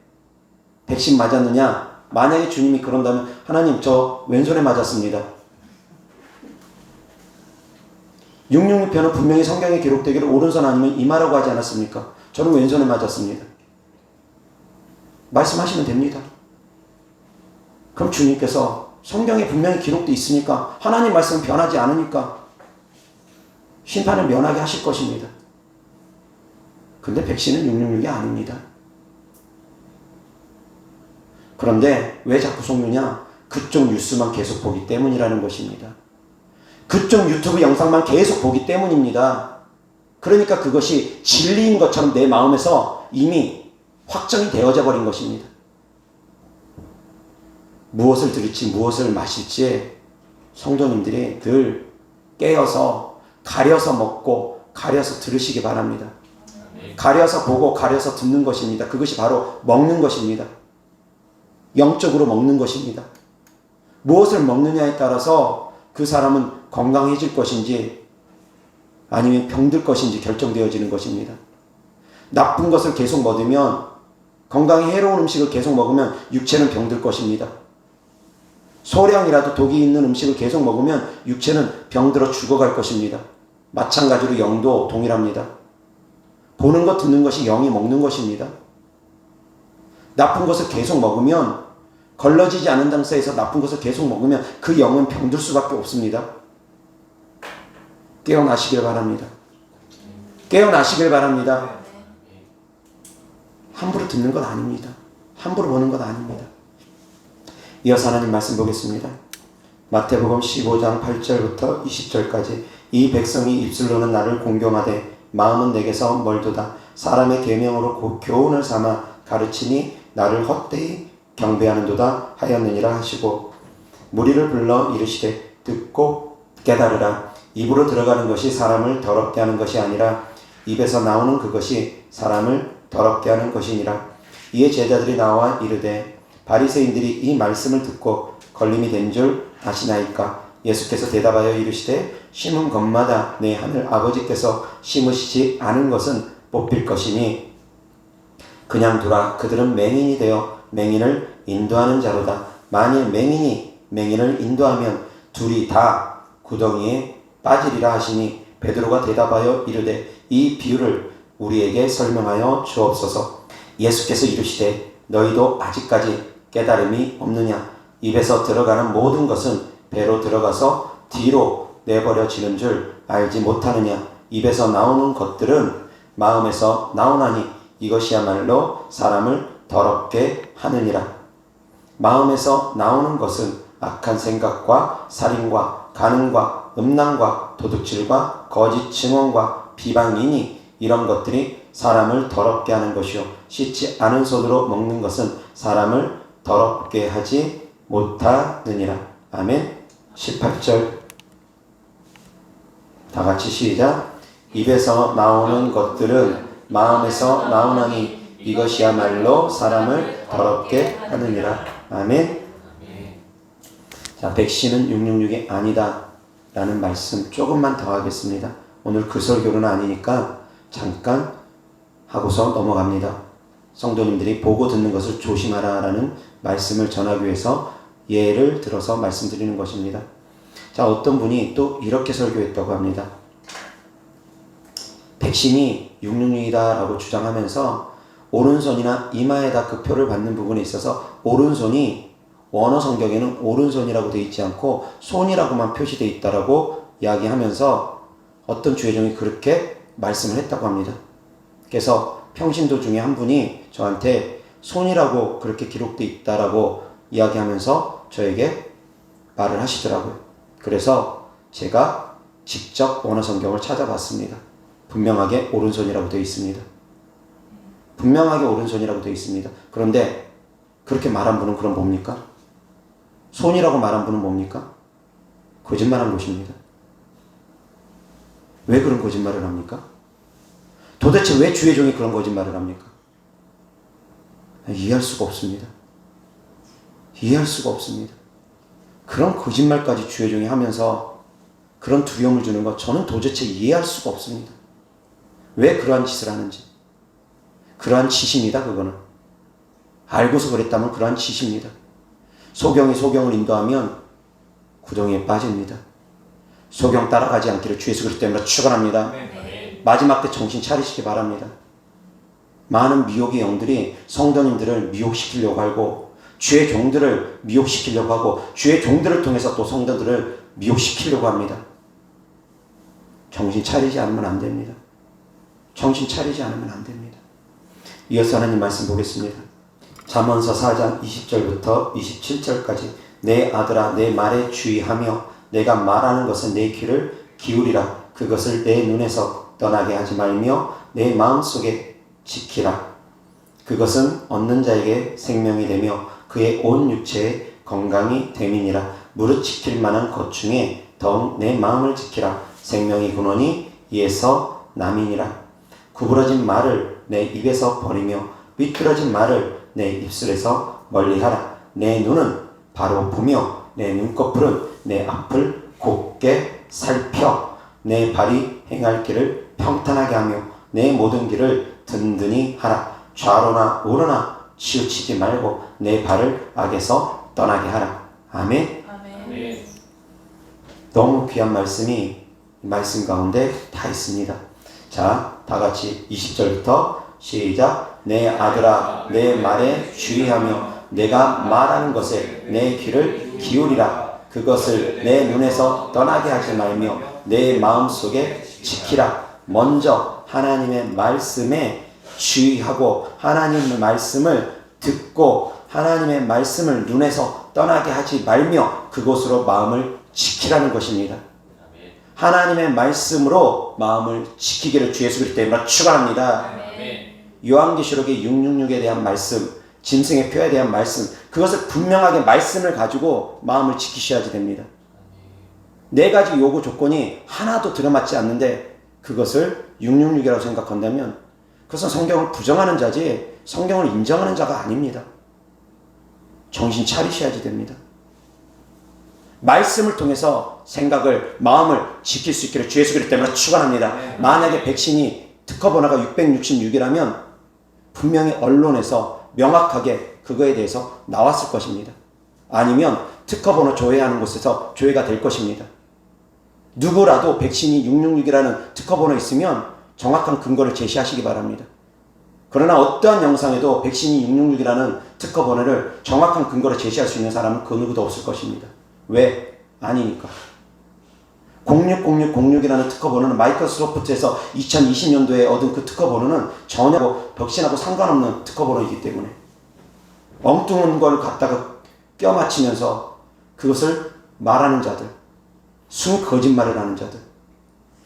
백신 맞았느냐? 만약에 주님이 그런다면 하나님 저 왼손에 맞았습니다. 666편은 분명히 성경에 기록되기를 오른손 아니면 이마라고 하지 않았습니까? 저는 왼손에 맞았습니다. 말씀하시면 됩니다. 그럼 주님께서 성경에 분명히 기록되어 있으니까 하나님 말씀은 변하지 않으니까 심판을 면하게 하실 것입니다. 근데 백신은 666이 아닙니다. 그런데 왜 자꾸 속느냐? 그쪽 뉴스만 계속 보기 때문이라는 것입니다. 그쪽 유튜브 영상만 계속 보기 때문입니다. 그러니까 그것이 진리인 것처럼 내 마음에서 이미 확정이 되어져 버린 것입니다. 무엇을 들을지 무엇을 마실지 성도님들이 늘 깨어서 가려서 먹고 가려서 들으시기 바랍니다. 가려서 보고 가려서 듣는 것입니다. 그것이 바로 먹는 것입니다. 영적으로 먹는 것입니다. 무엇을 먹느냐에 따라서 그 사람은 건강해질 것인지 아니면 병들 것인지 결정되어지는 것입니다. 나쁜 것을 계속 먹으면 건강에 해로운 음식을 계속 먹으면 육체는 병들 것입니다. 소량이라도 독이 있는 음식을 계속 먹으면 육체는 병들어 죽어갈 것입니다. 마찬가지로 영도 동일합니다. 보는 것 듣는 것이 영이 먹는 것입니다. 나쁜 것을 계속 먹으면 걸러지지 않은 당사에서 나쁜 것을 계속 먹으면 그 영은 병들 수밖에 없습니다. 깨어나시길 바랍니다. 깨어나시길 바랍니다. 함부로 듣는 것 아닙니다. 함부로 보는 것 아닙니다. 이어서 하나님 말씀 보겠습니다. 마태복음 15장 8절부터 20절까지 이 백성이 입술로는 나를 공경하되 마음은 내게서 멀도다. 사람의 계명으로 교훈을 삼아 가르치니 나를 헛되이 경배하는도다 하였느니라 하시고 무리를 불러 이르시되 듣고 깨달으라. 입으로 들어가는 것이 사람을 더럽게 하는 것이 아니라 입에서 나오는 그것이 사람을 더럽게 하는 것이니라. 이에 제자들이 나와 이르되 바리새인들이 이 말씀을 듣고 걸림이 된 줄 아시나이까? 예수께서 대답하여 이르시되 심은 것마다 내 하늘 아버지께서 심으시지 않은 것은 뽑힐 것이니 그냥 두라. 그들은 맹인이 되어 맹인을 인도하는 자로다. 만일 맹인이 맹인을 인도하면 둘이 다 구덩이에 빠지리라 하시니 베드로가 대답하여 이르되 이 비유를 우리에게 설명하여 주옵소서. 예수께서 이르시되 너희도 아직까지 깨달음이 없느냐? 입에서 들어가는 모든 것은 배로 들어가서 뒤로 내버려지는 줄 알지 못하느냐? 입에서 나오는 것들은 마음에서 나오나니 이것이야말로 사람을 더럽게 하느니라. 마음에서 나오는 것은 악한 생각과 살인과 간음과 음란과 도둑질과 거짓 증언과 비방이니 이런 것들이 사람을 더럽게 하는 것이요 씻지 않은 손으로 먹는 것은 사람을 더럽게 하지 못하느니라. 아멘. 18절 다 같이 시작. 입에서 나오는 것들은 마음에서 나오나니 이것이야말로 사람을 더럽게 하느니라. 아멘. 자, 백신은 666이 아니다 라는 말씀 조금만 더 하겠습니다. 오늘 그 설교는 아니니까 잠깐 하고서 넘어갑니다. 성도님들이 보고 듣는 것을 조심하라 라는 말씀을 전하기 위해서 예를 들어서 말씀드리는 것입니다. 자, 어떤 분이 또 이렇게 설교했다고 합니다. 백신이 666이다라고 주장하면서 오른손이나 이마에다 그 표를 받는 부분에 있어서 오른손이 원어 성경에는 오른손이라고 되어 있지 않고 손이라고만 표시되어 있다라고 이야기하면서 어떤 주의종이 그렇게 말씀을 했다고 합니다. 그래서 평신도 중에 한 분이 저한테 손이라고 그렇게 기록되어 있다라고 이야기하면서 저에게 말을 하시더라고요. 그래서 제가 직접 원어 성경을 찾아봤습니다. 분명하게 오른손이라고 되어 있습니다. 분명하게 오른손이라고 되어 있습니다. 그런데 그렇게 말한 분은 그럼 뭡니까? 손이라고 말한 분은 뭡니까? 거짓말한 것입니다. 왜 그런 거짓말을 합니까? 도대체 왜 주의 종이 그런 거짓말을 합니까? 이해할 수가 없습니다. 이해할 수가 없습니다. 그런 거짓말까지 주의 종이 하면서 그런 두려움을 주는 것 저는 도대체 이해할 수가 없습니다. 왜 그러한 짓을 하는지. 그러한 짓입니다. 그거는. 알고서 그랬다면 그러한 짓입니다. 소경이 소경을 인도하면 구덩이에 빠집니다. 소경 따라가지 않기를 주 예수 그리스도 때문에 축원합니다. 마지막 때 정신 차리시기 바랍니다. 많은 미혹의 영들이 성도님들을 미혹시키려고 하고 주의 종들을 미혹시키려고 하고 주의 종들을 통해서 또 성도들을 미혹시키려고 합니다. 정신 차리지 않으면 안 됩니다. 정신 차리지 않으면 안 됩니다. 이어서 하나님 말씀 보겠습니다. 잠언서 4장 20절부터 27절까지 내 아들아 내 말에 주의하며 내가 말하는 것은 내 귀를 기울이라. 그것을 내 눈에서 떠나게 하지 말며 내 마음속에 지키라. 그것은 얻는 자에게 생명이 되며 그의 온 육체에 건강이 됨이니라. 무릇 지킬 만한 것 중에 더욱 내 마음을 지키라. 생명이 근원이 이에서 남이니라. 구부러진 말을 내 입에서 버리며 삐뚤어진 말을 내 입술에서 멀리하라. 내 눈은 바로 보며 내 눈꺼풀은 내 앞을 곱게 살펴. 내 발이 행할 길을 평탄하게 하며 내 모든 길을 든든히 하라. 좌로나 우로나 치우치지 말고 내 발을 악에서 떠나게 하라. 아멘. 아멘. 너무 귀한 말씀이 말씀 가운데 다 있습니다. 자, 다 같이 20절부터 시작. 내 아들아 내 말에 주의하며 내가 말하는 것에 내 귀를 기울이라. 그것을 내 눈에서 떠나게 하지 말며 내 마음속에 지키라. 먼저 하나님의 말씀에 주의하고 하나님의 말씀을 듣고 하나님의 말씀을 눈에서 떠나게 하지 말며 그곳으로 마음을 지키라는 것입니다. 하나님의 말씀으로 마음을 지키기를 주 예수 그리스도 이름으로 축원합니다. 요한계시록의 666에 대한 말씀, 짐승의 표에 대한 말씀, 그것을 분명하게 말씀을 가지고 마음을 지키셔야지 됩니다. 네 가지 요구 조건이 하나도 들어맞지 않는데 그것을 666이라고 생각한다면 그것은 성경을 부정하는 자지 성경을 인정하는 자가 아닙니다. 정신 차리셔야지 됩니다. 말씀을 통해서 생각을, 마음을 지킬 수 있기를 주 예수 그리스도 때문에 축원합니다. 만약에 백신이 특허 번호가 666이라면 분명히 언론에서 명확하게 그거에 대해서 나왔을 것입니다. 아니면 특허 번호 조회하는 곳에서 조회가 될 것입니다. 누구라도 백신이 666이라는 특허 번호 있으면 정확한 근거를 제시하시기 바랍니다. 그러나 어떠한 영상에도 백신이 666이라는 특허 번호를 정확한 근거로 제시할 수 있는 사람은 그 누구도 없을 것입니다. 왜? 아니니까. 060606이라는 특허 번호는 마이크로소프트에서 2020년도에 얻은 그 특허 번호는 전혀 백신하고 상관없는 특허 번호이기 때문에 엉뚱한 걸 갖다가 껴맞히면서 그것을 말하는 자들, 순 거짓말을 하는 자들,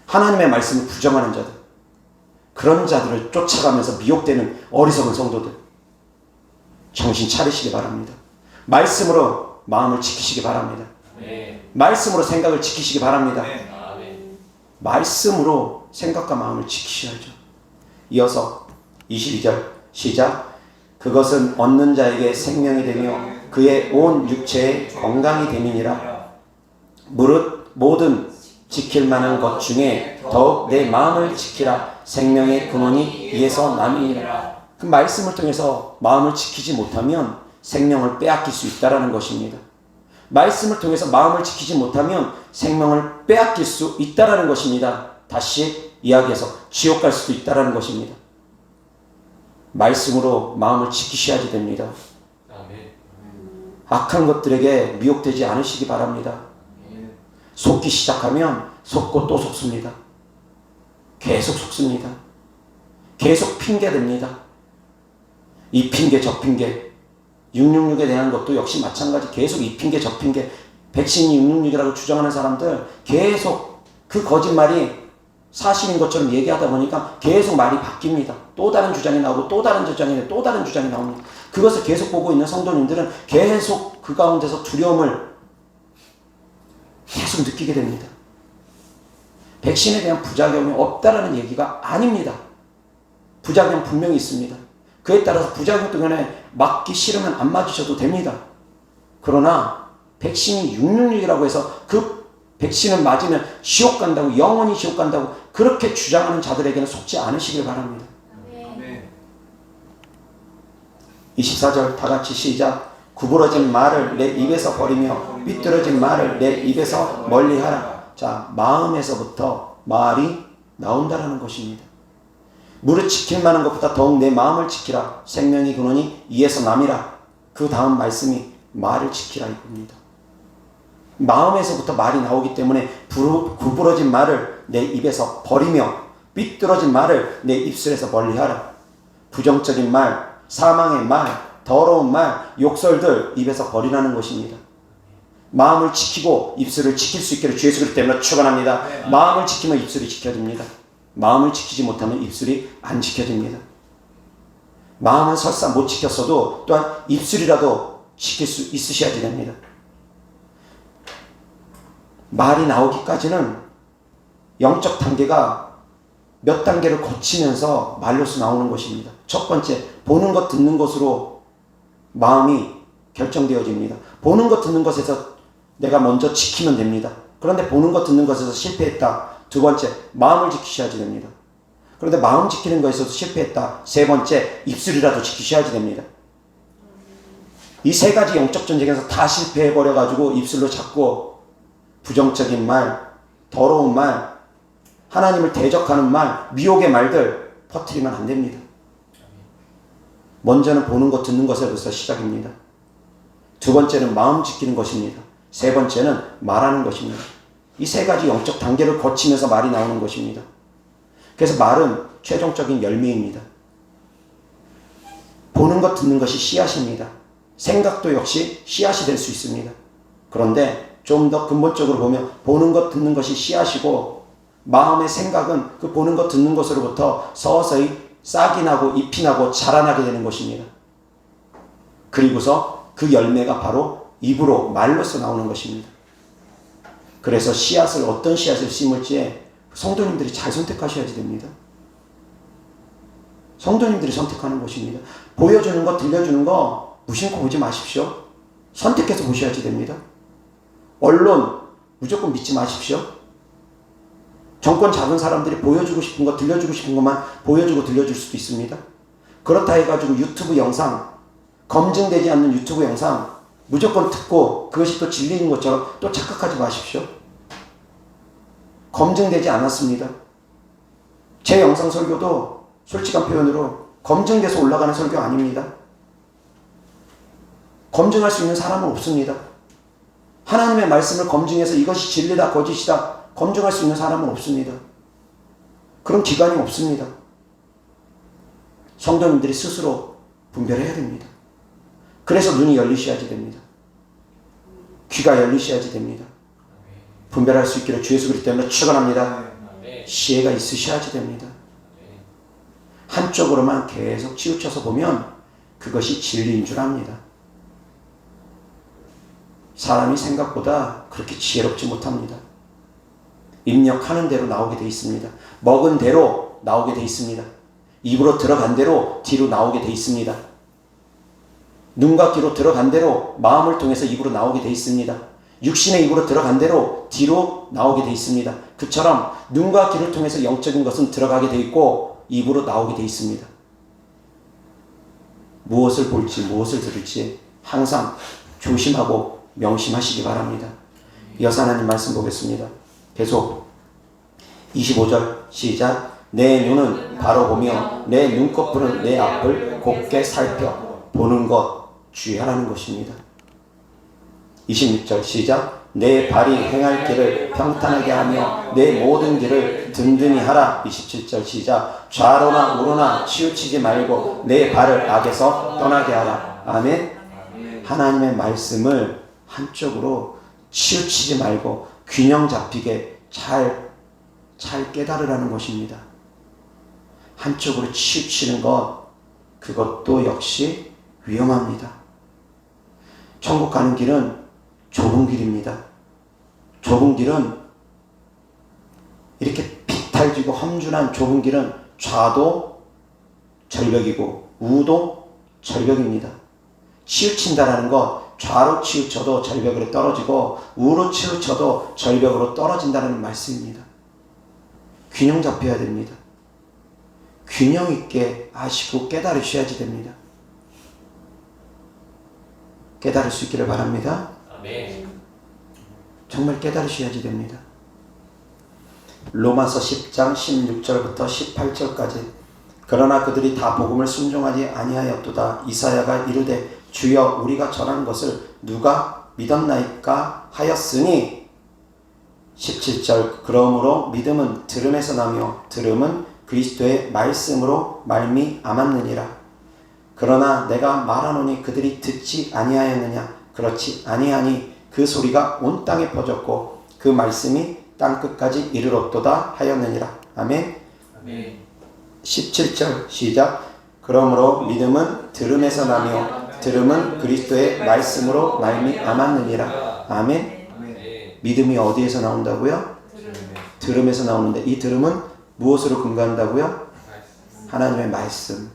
하나님의 말씀을 부정하는 자들, 그런 자들을 쫓아가면서 미혹되는 어리석은 성도들, 정신 차리시기 바랍니다. 말씀으로 마음을 지키시기 바랍니다. 말씀으로 생각을 지키시기 바랍니다. 말씀으로 생각과 마음을 지키셔야죠. 이어서 22절 시작. 그것은 얻는 자에게 생명이 되며 그의 온 육체에 건강이 됨이니라. 무릇 모든 지킬 만한 것 중에 더욱 내 마음을 지키라. 생명의 근원이 이에서 남이니라. 그 말씀을 통해서 마음을 지키지 못하면 생명을 빼앗길 수 있다는 것입니다. 말씀을 통해서 마음을 지키지 못하면 생명을 빼앗길 수 있다는 것입니다. 다시 이야기해서 지옥 갈 수도 있다라는 것입니다. 말씀으로 마음을 지키셔야지 됩니다. 악한 것들에게 미혹되지 않으시기 바랍니다. 속기 시작하면 속고 또 속습니다. 계속 속습니다. 계속 핑계됩니다. 이 핑계 저 핑계 666에 대한 것도 역시 마찬가지. 계속 이 핑계 저 핑계 백신이 666이라고 주장하는 사람들 계속 그 거짓말이 사실인 것처럼 얘기하다 보니까 계속 말이 바뀝니다. 또 다른 주장이 나오고 또 다른 주장이 또 다른 주장이 나옵니다. 그것을 계속 보고 있는 성도님들은 계속 그 가운데서 두려움을 계속 느끼게 됩니다. 백신에 대한 부작용이 없다라는 얘기가 아닙니다. 부작용 분명히 있습니다. 그에 따라서 부작용 때문에 맞기 싫으면 안 맞으셔도 됩니다. 그러나 백신이 666이라고 해서 그 백신을 맞으면 지옥 간다고, 영원히 지옥 간다고 그렇게 주장하는 자들에게는 속지 않으시길 바랍니다. 24절 다 같이 시작. 구부러진 말을 내 입에서 버리며 삐뚤어진 말을 내 입에서 멀리하라. 자, 마음에서부터 말이 나온다라는 것입니다. 무릇 지킬 만한 것보다 더욱 내 마음을 지키라. 생명의 근원이 이에서 남이라. 그 다음 말씀이 말을 지키라 이겁니다. 마음에서부터 말이 나오기 때문에 구부러진 말을 내 입에서 버리며 삐뚤어진 말을 내 입술에서 멀리하라. 부정적인 말, 사망의 말, 더러운 말, 욕설들 입에서 버리라는 것입니다. 마음을 지키고 입술을 지킬 수 있기를 주 예수 그리스도 때문에 축원합니다. 마음을 지키면 입술이 지켜집니다. 마음을 지키지 못하면 입술이 안 지켜집니다. 마음은 설사 못 지켰어도 또한 입술이라도 지킬 수 있으셔야지 됩니다. 말이 나오기까지는 영적 단계가 몇 단계를 거치면서 말로서 나오는 것입니다. 첫 번째, 보는 것 듣는 것으로 마음이 결정되어집니다. 보는 것 듣는 것에서 내가 먼저 지키면 됩니다. 그런데 보는 것 듣는 것에서 실패했다. 두 번째, 마음을 지키셔야지 됩니다. 그런데 마음 지키는 것에서도 실패했다. 세 번째, 입술이라도 지키셔야지 됩니다. 이 세 가지 영적 전쟁에서 다 실패해버려가지고 입술로 자꾸 부정적인 말, 더러운 말, 하나님을 대적하는 말, 미혹의 말들 퍼뜨리면 안 됩니다. 먼저는 보는 것, 듣는 것에서 시작입니다. 두 번째는 마음 지키는 것입니다. 세 번째는 말하는 것입니다. 이 세 가지 영적 단계를 거치면서 말이 나오는 것입니다. 그래서 말은 최종적인 열매입니다. 보는 것, 듣는 것이 씨앗입니다. 생각도 역시 씨앗이 될 수 있습니다. 그런데 좀 더 근본적으로 보면 보는 것, 듣는 것이 씨앗이고 마음의 생각은 그 보는 것, 듣는 것으로부터 서서히 싹이 나고 잎이 나고 자라나게 되는 것입니다. 그리고서 그 열매가 바로 입으로 말로서 나오는 것입니다. 그래서 씨앗을 어떤 씨앗을 심을지 성도님들이 잘 선택하셔야지 됩니다. 성도님들이 선택하는 것입니다. 보여주는 것, 들려주는 거 무심코 보지 마십시오. 선택해서 보셔야지 됩니다. 언론 무조건 믿지 마십시오. 정권 잡은 사람들이 보여주고 싶은 것, 들려주고 싶은 것만 보여주고 들려줄 수도 있습니다. 그렇다 해가지고 유튜브 영상, 검증되지 않는 유튜브 영상 무조건 듣고 그것이 또 진리인 것처럼 또 착각하지 마십시오. 검증되지 않았습니다. 제 영상 설교도 솔직한 표현으로 검증돼서 올라가는 설교 아닙니다. 검증할 수 있는 사람은 없습니다. 하나님의 말씀을 검증해서 이것이 진리다, 거짓이다 검증할 수 있는 사람은 없습니다. 그런 기관이 없습니다. 성도님들이 스스로 분별해야 됩니다. 그래서 눈이 열리셔야지 됩니다. 귀가 열리셔야지 됩니다. 분별할 수 있기를 주 예수 그리스도 때문에 축원합니다. 지혜가 있으셔야지 됩니다. 한쪽으로만 계속 치우쳐서 보면 그것이 진리인 줄 압니다. 사람이 생각보다 그렇게 지혜롭지 못합니다. 입력하는 대로 나오게 돼 있습니다. 먹은 대로 나오게 돼 있습니다. 입으로 들어간 대로 뒤로 나오게 돼 있습니다. 눈과 귀로 들어간 대로 마음을 통해서 입으로 나오게 돼 있습니다. 육신의 입으로 들어간 대로 뒤로 나오게 돼 있습니다. 그처럼 눈과 귀를 통해서 영적인 것은 들어가게 돼 있고 입으로 나오게 돼 있습니다. 무엇을 볼지 무엇을 들을지 항상 조심하고 명심하시기 바랍니다. 이어서 하나님 말씀 보겠습니다. 계속 25절 시작. 내 눈은 바로 보며 내 눈꺼풀은 내 앞을 곱게 살펴 보는 것 주의하라는 것입니다. 26절 시작. 내 발이 행할 길을 평탄하게 하며 내 모든 길을 든든히 하라. 27절 시작. 좌로나 우로나 치우치지 말고 내 발을 악에서 떠나게 하라. 아멘. 하나님의 말씀을 한쪽으로 치우치지 말고 균형 잡히게 잘 깨달으라는 것입니다. 한쪽으로 치우치는 것, 그것도 역시 위험합니다. 천국 가는 길은 좁은 길입니다. 좁은 길은 이렇게 비탈지고 험준한 좁은 길은 좌도 절벽이고 우도 절벽입니다. 치우친다라는 것, 좌로 치우쳐도 절벽으로 떨어지고 우로 치우쳐도 절벽으로 떨어진다는 말씀입니다. 균형 잡혀야 됩니다. 균형 있게 아시고 깨달으셔야지 됩니다. 깨달을 수 있기를 바랍니다. 아멘. 정말 깨달으셔야지 됩니다. 로마서 10장 16절부터 18절까지. 그러나 그들이 다 복음을 순종하지 아니하였도다. 이사야가 이르되 주여 우리가 전한 것을 누가 믿었나이까 하였으니. 17절. 그러므로 믿음은 들음에서 나며 들음은 그리스도의 말씀으로 말미암았느니라. 그러나 내가 말하노니 그들이 듣지 아니하였느냐. 그렇지 아니하니 그 소리가 온 땅에 퍼졌고 그 말씀이 땅끝까지 이르렀도다 하였느니라. 아멘. 아멘. 17절 시작. 그러므로 믿음은 들음에서 나며 들음은 그리스도의 말씀으로 말미암았느니라. 아멘. 믿음이 어디에서 나온다고요? 들음에서 나오는데 이 들음은 무엇으로 근거한다고요? 하나님의 말씀.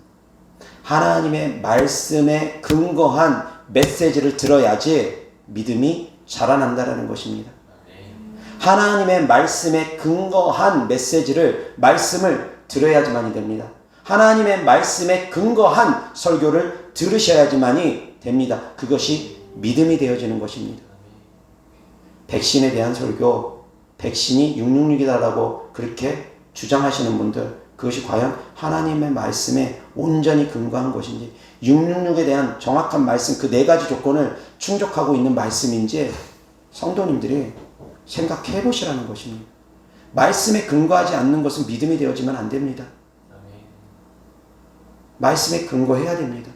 하나님의 말씀에 근거한 메시지를 들어야지 믿음이 자라난다라는 것입니다. 하나님의 말씀에 근거한 말씀을 들어야지만이 됩니다. 하나님의 말씀에 근거한 설교를 들으셔야지만이 됩니다. 그것이 믿음이 되어지는 것입니다. 백신에 대한 설교, 백신이 666이다라고 그렇게 주장하시는 분들, 그것이 과연 하나님의 말씀에 온전히 근거한 것인지, 666에 대한 정확한 말씀, 그 네 가지 조건을 충족하고 있는 말씀인지 성도님들이 생각해 보시라는 것입니다. 말씀에 근거하지 않는 것은 믿음이 되어지면 안 됩니다. 말씀에 근거해야 됩니다.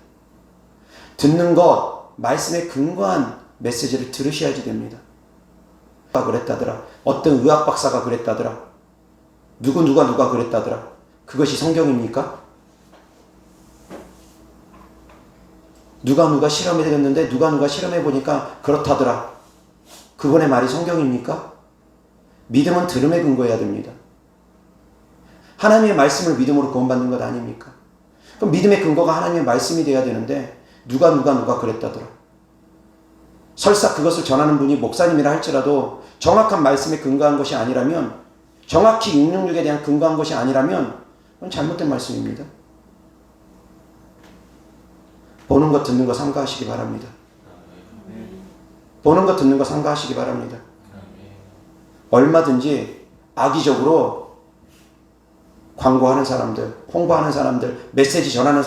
듣는 것, 말씀에 근거한 메시지를 들으셔야지 됩니다. 그랬다더라. 어떤 의학 박사가 그랬다더라. 누가 그랬다더라. 그것이 성경입니까? 누가 실험이 되었는데 누가 실험해 보니까 그렇다더라. 그분의 말이 성경입니까? 믿음은 들음에 근거해야 됩니다. 하나님의 말씀을 믿음으로 구원받는 것 아닙니까? 그럼 믿음의 근거가 하나님의 말씀이 돼야 되는데 누가 그랬다더라. 설사 그것을 전하는 분이 목사님이라 할지라도 정확한 말씀에 근거한 것이 아니라면, 정확히 666에 대한 근거한 것이 아니라면 그건 잘못된 말씀입니다. 보는 것 듣는 것 삼가하시기 바랍니다. 보는 것 듣는 것 삼가하시기 바랍니다. 얼마든지 악의적으로 광고하는 사람들, 홍보하는 사람들, 메시지 전하는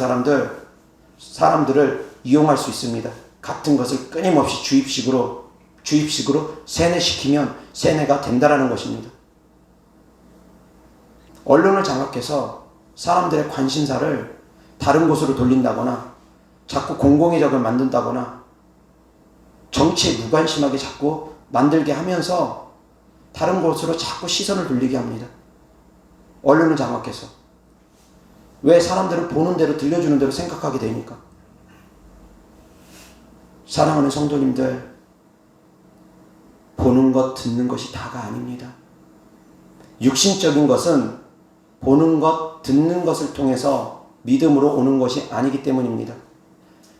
사람들을 이용할 수 있습니다. 같은 것을 끊임없이 주입식으로 세뇌시키면 세뇌가 된다라는 것입니다. 언론을 장악해서 사람들의 관심사를 다른 곳으로 돌린다거나 자꾸 공공의적을 만든다거나 정치에 무관심하게 자꾸 만들게 하면서 다른 곳으로 자꾸 시선을 돌리게 합니다. 언론을 장악해서. 왜? 사람들은 보는 대로 들려주는 대로 생각하게 되니까. 사랑하는 성도님들, 보는 것, 듣는 것이 다가 아닙니다. 육신적인 것은 보는 것, 듣는 것을 통해서 믿음으로 오는 것이 아니기 때문입니다.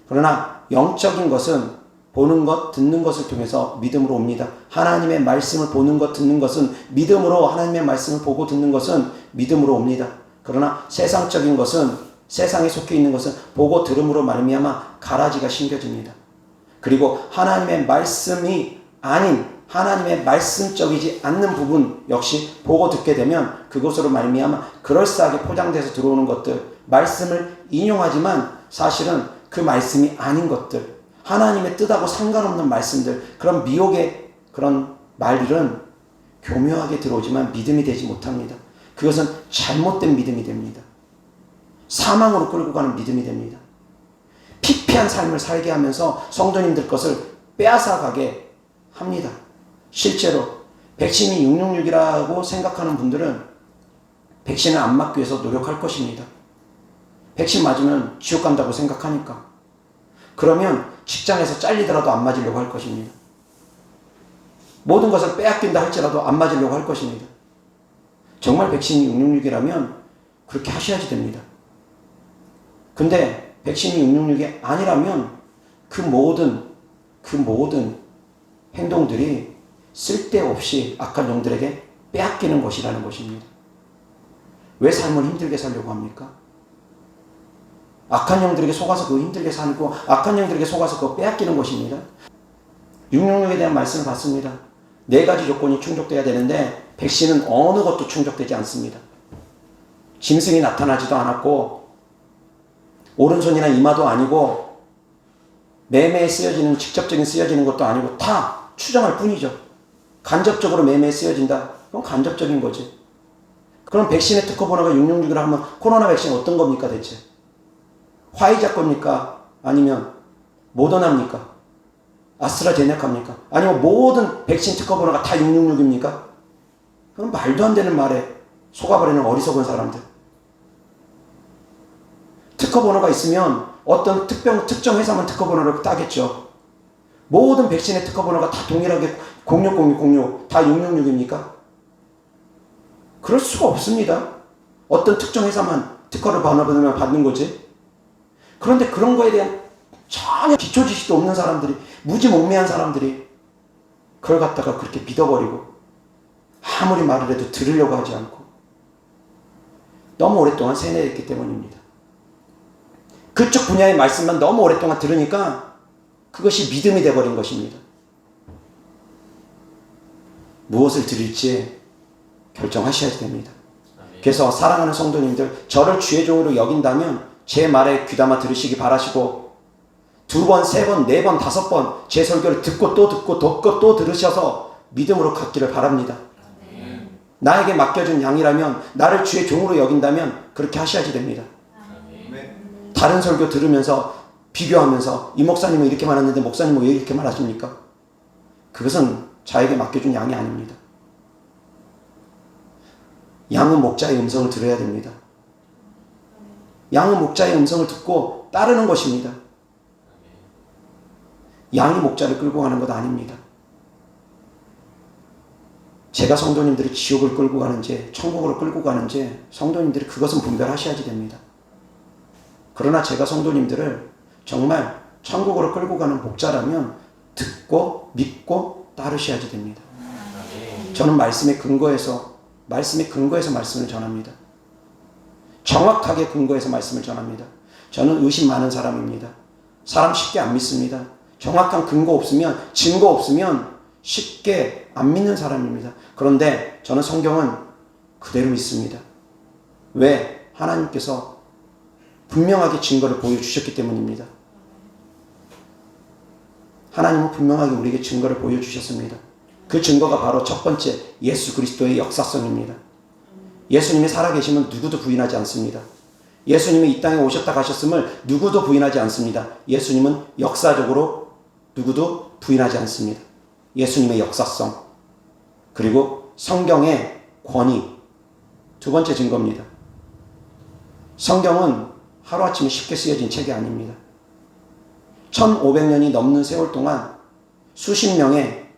그러나 영적인 것은 보는 것, 듣는 것을 통해서 믿음으로 옵니다. 하나님의 말씀을 보는 것, 듣는 것은 믿음으로, 하나님의 말씀을 보고 듣는 것은 믿음으로 옵니다. 그러나 세상적인 것은, 세상에 속해 있는 것은 보고 들음으로 말미암아 가라지가 심겨집니다. 그리고 하나님의 말씀이 아닌 하나님의 말씀적이지 않는 부분 역시 보고 듣게 되면 그것으로 말미암아 그럴싸하게 포장돼서 들어오는 것들, 말씀을 인용하지만 사실은 그 말씀이 아닌 것들, 하나님의 뜻하고 상관없는 말씀들, 그런 미혹의 그런 말들은 교묘하게 들어오지만 믿음이 되지 못합니다. 그것은 잘못된 믿음이 됩니다. 사망으로 끌고 가는 믿음이 됩니다. 피폐한 삶을 살게 하면서 성도님들 것을 빼앗아가게 합니다. 실제로 백신이 666이라고 생각하는 분들은 백신을 안 맞기 위해서 노력할 것입니다. 백신 맞으면 지옥 간다고 생각하니까. 그러면 직장에서 잘리더라도 안 맞으려고 할 것입니다. 모든 것을 빼앗긴다 할지라도 안 맞으려고 할 것입니다. 정말 백신이 666이라면 그렇게 하셔야지 됩니다. 근데 백신이 666이 아니라면 그 모든 행동들이 쓸데없이 악한 영들에게 빼앗기는 것이라는 것입니다. 왜 삶을 힘들게 살려고 합니까? 악한 영들에게 속아서 그거 힘들게 살고 악한 영들에게 속아서 그거 빼앗기는 것입니다. 666에 대한 말씀을 봤습니다. 4가지 조건이 충족돼야 되는데 백신은 어느 것도 충족되지 않습니다. 짐승이 나타나지도 않았고 오른손이나 이마도 아니고 매매에 쓰여지는 직접적인 쓰여지는 것도 아니고 다 추정할 뿐이죠. 간접적으로 매매에 쓰여진다. 그건 간접적인 거지. 그럼 백신의 특허 번호가 666이라 하면 코로나 백신 어떤 겁니까 대체? 화이자 겁니까? 아니면 모더나입니까? 아스트라제네카입니까? 아니면 모든 백신 특허 번호가 다 666입니까? 그건 말도 안 되는 말에 속아버리는 어리석은 사람들. 특허 번호가 있으면 어떤 특정 회사만 특허 번호를 따겠죠. 모든 백신의 특허 번호가 다 동일하게 060606 다 666입니까? 그럴 수가 없습니다. 어떤 특정 회사만 특허를 받는 거지. 그런데 그런 거에 대한 전혀 기초 지식도 없는 사람들이, 무지몽매한 사람들이 그걸 갖다가 그렇게 믿어버리고 아무리 말을 해도 들으려고 하지 않고 너무 오랫동안 세뇌했기 때문입니다. 그쪽 분야의 말씀만 너무 오랫동안 들으니까 그것이 믿음이 되어버린 것입니다. 무엇을 드릴지 결정하셔야 됩니다. 그래서 사랑하는 성도님들, 저를 주의 종으로 여긴다면 제 말에 귀담아 들으시기 바라시고 2번, 3번, 4번, 5번 제 설교를 듣고 또 들으셔서 믿음으로 갖기를 바랍니다. 나에게 맡겨준 양이라면, 나를 주의 종으로 여긴다면 그렇게 하셔야지 됩니다. 다른 설교 들으면서 비교하면서 이 목사님은 이렇게 말했는데 목사님은 왜 이렇게 말하십니까? 그것은 자에게 맡겨준 양이 아닙니다. 양은 목자의 음성을 들어야 됩니다. 양은 목자의 음성을 듣고 따르는 것입니다. 양이 목자를 끌고 가는 것 아닙니다. 제가 성도님들이 지옥을 끌고 가는지 천국으로 끌고 가는지 성도님들이 그것은 분별하셔야지 됩니다. 그러나 제가 성도님들을 정말 천국으로 끌고 가는 목자라면 듣고 믿고 따르셔야지 됩니다. 저는 말씀의 근거에서 말씀을 전합니다. 정확하게 근거해서 말씀을 전합니다. 저는 의심 많은 사람입니다. 사람 쉽게 안 믿습니다. 정확한 근거 없으면, 증거 없으면 쉽게 안 믿는 사람입니다. 그런데 저는 성경은 그대로 믿습니다. 왜? 하나님께서 분명하게 증거를 보여주셨기 때문입니다. 하나님은 분명하게 우리에게 증거를 보여주셨습니다. 그 증거가 바로 첫 번째 예수 그리스도의 역사성입니다. 예수님이 살아계심은 누구도 부인하지 않습니다. 예수님이 이 땅에 오셨다 가셨음을 누구도 부인하지 않습니다. 예수님은 역사적으로 누구도 부인하지 않습니다. 예수님의 역사성, 그리고 성경의 권위, 2번째 증거입니다. 성경은 하루아침에 쉽게 쓰여진 책이 아닙니다. 1500년이 넘는 세월 동안 수십 명의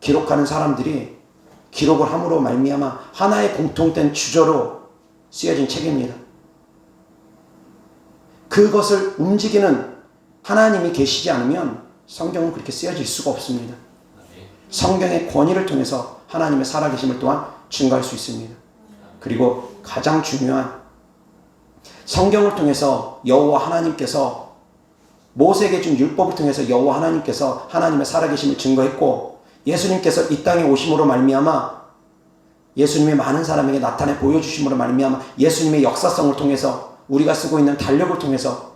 기록하는 사람들이 기록을 함으로 말미암아 하나의 공통된 주저로 쓰여진 책입니다. 그것을 움직이는 하나님이 계시지 않으면 성경은 그렇게 쓰여질 수가 없습니다. 성경의 권위를 통해서 하나님의 살아계심을 또한 증거할 수 있습니다. 그리고 가장 중요한, 성경을 통해서 여호와 하나님께서 모세에게 준 율법을 통해서 여호와 하나님께서 하나님의 살아계심을 증거했고, 예수님께서 이 땅에 오심으로 말미암아 예수님의 많은 사람에게 나타내 보여주심으로 말미암아 예수님의 역사성을 통해서 우리가 쓰고 있는 달력을 통해서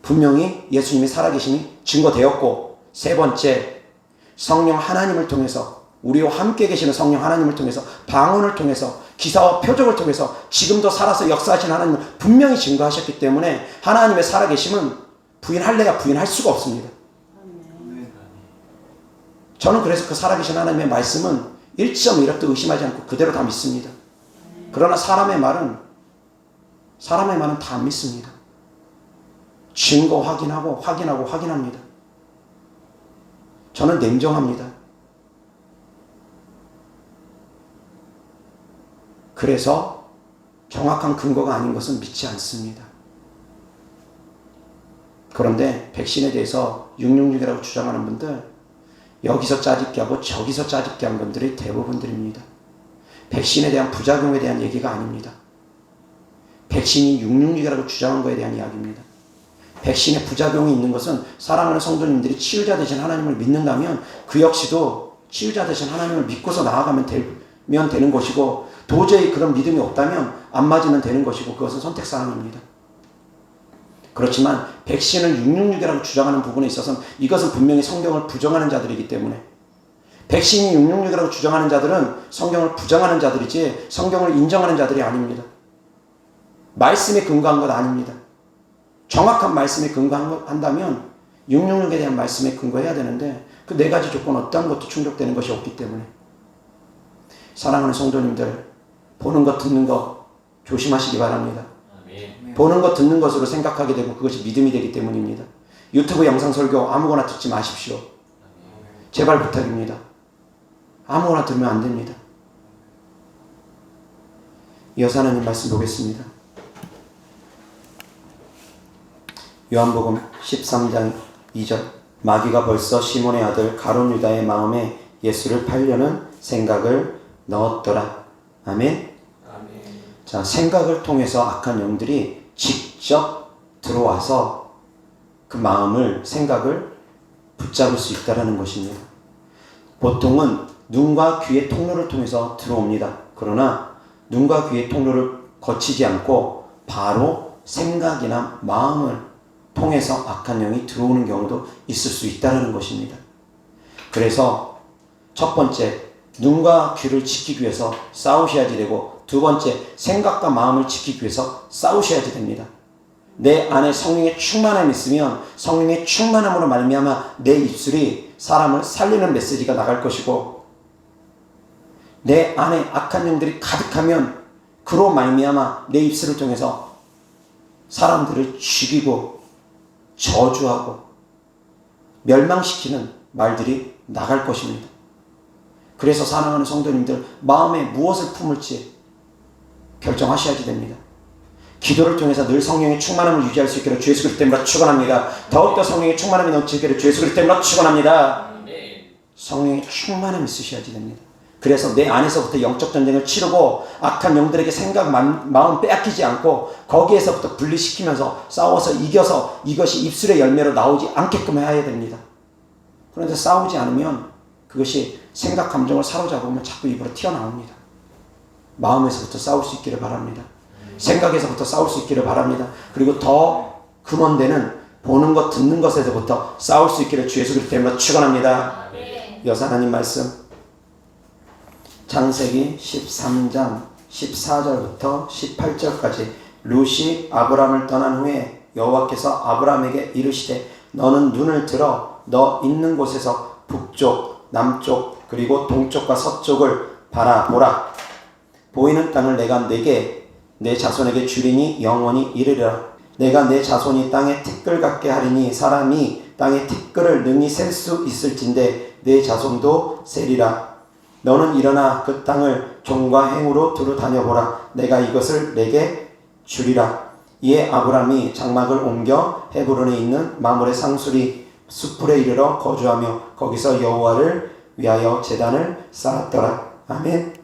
분명히 예수님이 살아계심이 증거되었고, 세 번째, 성령 하나님을 통해서 우리와 함께 계시는 성령 하나님을 통해서 방언을 통해서 기사와 표적을 통해서 지금도 살아서 역사하신 하나님을 분명히 증거하셨기 때문에 하나님의 살아계심은 부인할래야 부인할 수가 없습니다. 저는 그래서 그 살아계신 하나님의 말씀은 1.1도 의심하지 않고 그대로 다 믿습니다. 그러나 사람의 말은 다 안 믿습니다. 증거 확인합니다. 저는 냉정합니다. 그래서 정확한 근거가 아닌 것은 믿지 않습니다. 그런데 백신에 대해서 666이라고 주장하는 분들, 여기서 짜집기 하고 저기서 짜집기 한 분들이 대부분들입니다. 백신에 대한 부작용에 대한 얘기가 아닙니다. 백신이 666이라고 주장한 것에 대한 이야기입니다. 백신에 부작용이 있는 것은 사랑하는 성도님들이 치유자 되신 하나님을 믿는다면 그 역시도 치유자 되신 하나님을 믿고서 나아가면 되는 것이고, 도저히 그런 믿음이 없다면 안 맞으면 되는 것이고, 그것은 선택사항입니다. 그렇지만 백신을 666이라고 주장하는 부분에 있어서는 이것은 분명히 성경을 부정하는 자들이기 때문에, 백신이 666이라고 주장하는 자들은 성경을 부정하는 자들이지 성경을 인정하는 자들이 아닙니다. 말씀에 근거한 것 아닙니다. 정확한 말씀에 근거한다면 666에 대한 말씀에 근거해야 되는데 그 네 가지 조건 어떠한 것도 충족되는 것이 없기 때문에, 사랑하는 성도님들, 보는 것 듣는 것 조심하시기 바랍니다. 보는 것 듣는 것으로 생각하게 되고 그것이 믿음이 되기 때문입니다. 유튜브 영상 설교 아무거나 듣지 마십시오. 제발 부탁입니다. 아무거나 들으면 안 됩니다. 이어서 하나님 말씀 보겠습니다. 요한복음 13장 2절, 마귀가 벌써 시몬의 아들 가룟 유다의 마음에 예수를 팔려는 생각을 넣었더라. 아멘. 자, 생각을 통해서 악한 영들이 직접 들어와서 그 생각을 붙잡을 수 있다는 것입니다. 보통은 눈과 귀의 통로를 통해서 들어옵니다. 그러나 눈과 귀의 통로를 거치지 않고 바로 생각이나 마음을 통해서 악한 영이 들어오는 경우도 있을 수 있다는 것입니다. 그래서 첫 번째, 눈과 귀를 지키기 위해서 싸우셔야지 되고, 두 번째, 생각과 마음을 지키기 위해서 싸우셔야지 됩니다. 내 안에 성령의 충만함이 있으면 성령의 충만함으로 말미암아 내 입술이 사람을 살리는 메시지가 나갈 것이고, 내 안에 악한 영들이 가득하면 그로 말미암아 내 입술을 통해서 사람들을 죽이고 저주하고 멸망시키는 말들이 나갈 것입니다. 그래서 사랑하는 성도님들, 마음에 무엇을 품을지 결정하셔야지 됩니다. 기도를 통해서 늘 성령의 충만함을 유지할 수 있기를 주 예수 그리스도 이름으로 축원합니다. 더욱더 성령의 충만함이 넘치기를 주 예수 그리스도 이름으로 축원합니다. 성령의 충만함이 있으셔야지 됩니다. 그래서 내 안에서부터 영적 전쟁을 치르고 악한 영들에게 생각, 마음 빼앗기지 않고 거기에서부터 분리시키면서 싸워서 이겨서 이것이 입술의 열매로 나오지 않게끔 해야 됩니다. 그런데 싸우지 않으면 그것이 생각, 감정을 사로잡으면 자꾸 입으로 튀어나옵니다. 마음에서부터 싸울 수 있기를 바랍니다. 생각에서부터 싸울 수 있기를 바랍니다. 그리고 더 근원되는 보는 것, 듣는 것에서부터 싸울 수 있기를 주 예수 그리스도 이름으로 축원합니다. 여호와 하나님 말씀, 창세기 13장 14절부터 18절까지, 룻이 아브람을 떠난 후에 여호와께서 아브람에게 이르시되 너는 눈을 들어 너 있는 곳에서 북쪽, 남쪽, 그리고 동쪽과 서쪽을 바라보라. 보이는 땅을 내가 네게 내 자손에게 주리니 영원히 이르리라. 내가 내 자손이 땅에 티끌 같게 하리니 사람이 땅에 티끌을 능히 셀 수 있을진데 내 자손도 세리라. 너는 일어나 그 땅을 종과 행으로 두루 다녀보라. 내가 이것을 내게 주리라. 이에 아브람이 장막을 옮겨 헤브론에 있는 마므레 상수리 수풀에 이르러 거주하며 거기서 여호와를 위하여 제단을 쌓았더라. 아멘.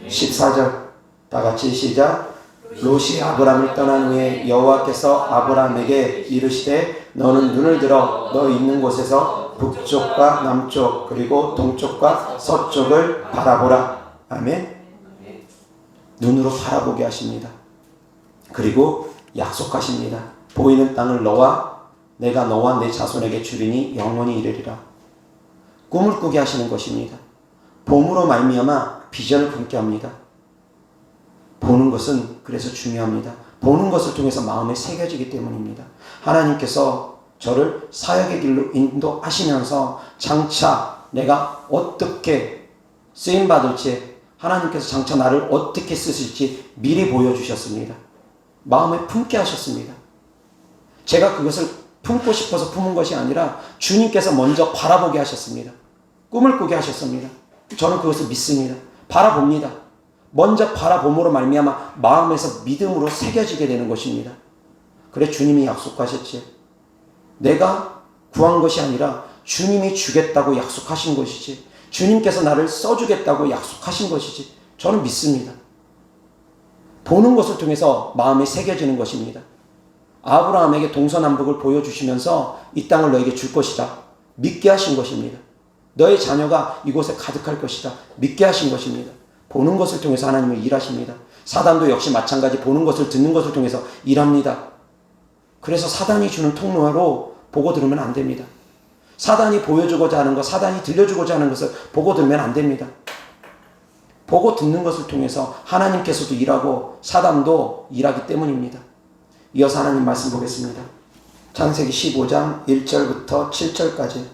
14절 다 같이 시작. 롯이 아브람을 떠난 후에 여호와께서 아브람에게 이르시되 너는 눈을 들어 너 있는 곳에서 북쪽과 남쪽 그리고 동쪽과 서쪽을 바라보라. 아멘. 눈으로 바라보게 하십니다. 그리고 약속하십니다. 보이는 땅을 내가 너와 내 자손에게 주리니 영원히 이르리라. 꿈을 꾸게 하시는 것입니다. 봄으로 말미암아 비전을 품게 합니다. 보는 것은 그래서 중요합니다. 보는 것을 통해서 마음에 새겨지기 때문입니다. 하나님께서 저를 사역의 길로 인도하시면서 장차 내가 어떻게 쓰임받을지, 하나님께서 장차 나를 어떻게 쓰실지 미리 보여주셨습니다. 마음에 품게 하셨습니다. 제가 그것을 품고 싶어서 품은 것이 아니라 주님께서 먼저 바라보게 하셨습니다. 꿈을 꾸게 하셨습니다. 저는 그것을 믿습니다. 바라봅니다. 먼저 바라봄으로 말미암아 마음에서 믿음으로 새겨지게 되는 것입니다. 그래 주님이 약속하셨지. 내가 구한 것이 아니라 주님이 주겠다고 약속하신 것이지. 주님께서 나를 써주겠다고 약속하신 것이지. 저는 믿습니다. 보는 것을 통해서 마음에 새겨지는 것입니다. 아브라함에게 동서남북을 보여주시면서 이 땅을 너에게 줄 것이다. 믿게 하신 것입니다. 너의 자녀가 이곳에 가득할 것이다. 믿게 하신 것입니다. 보는 것을 통해서 하나님은 일하십니다. 사단도 역시 마찬가지 보는 것을 듣는 것을 통해서 일합니다. 그래서 사단이 주는 통로로 보고 들으면 안 됩니다. 사단이 보여주고자 하는 것, 사단이 들려주고자 하는 것을 보고 들으면 안 됩니다. 보고 듣는 것을 통해서 하나님께서도 일하고 사단도 일하기 때문입니다. 이어서 하나님 말씀 보겠습니다. 창세기 15장 1절부터 7절까지.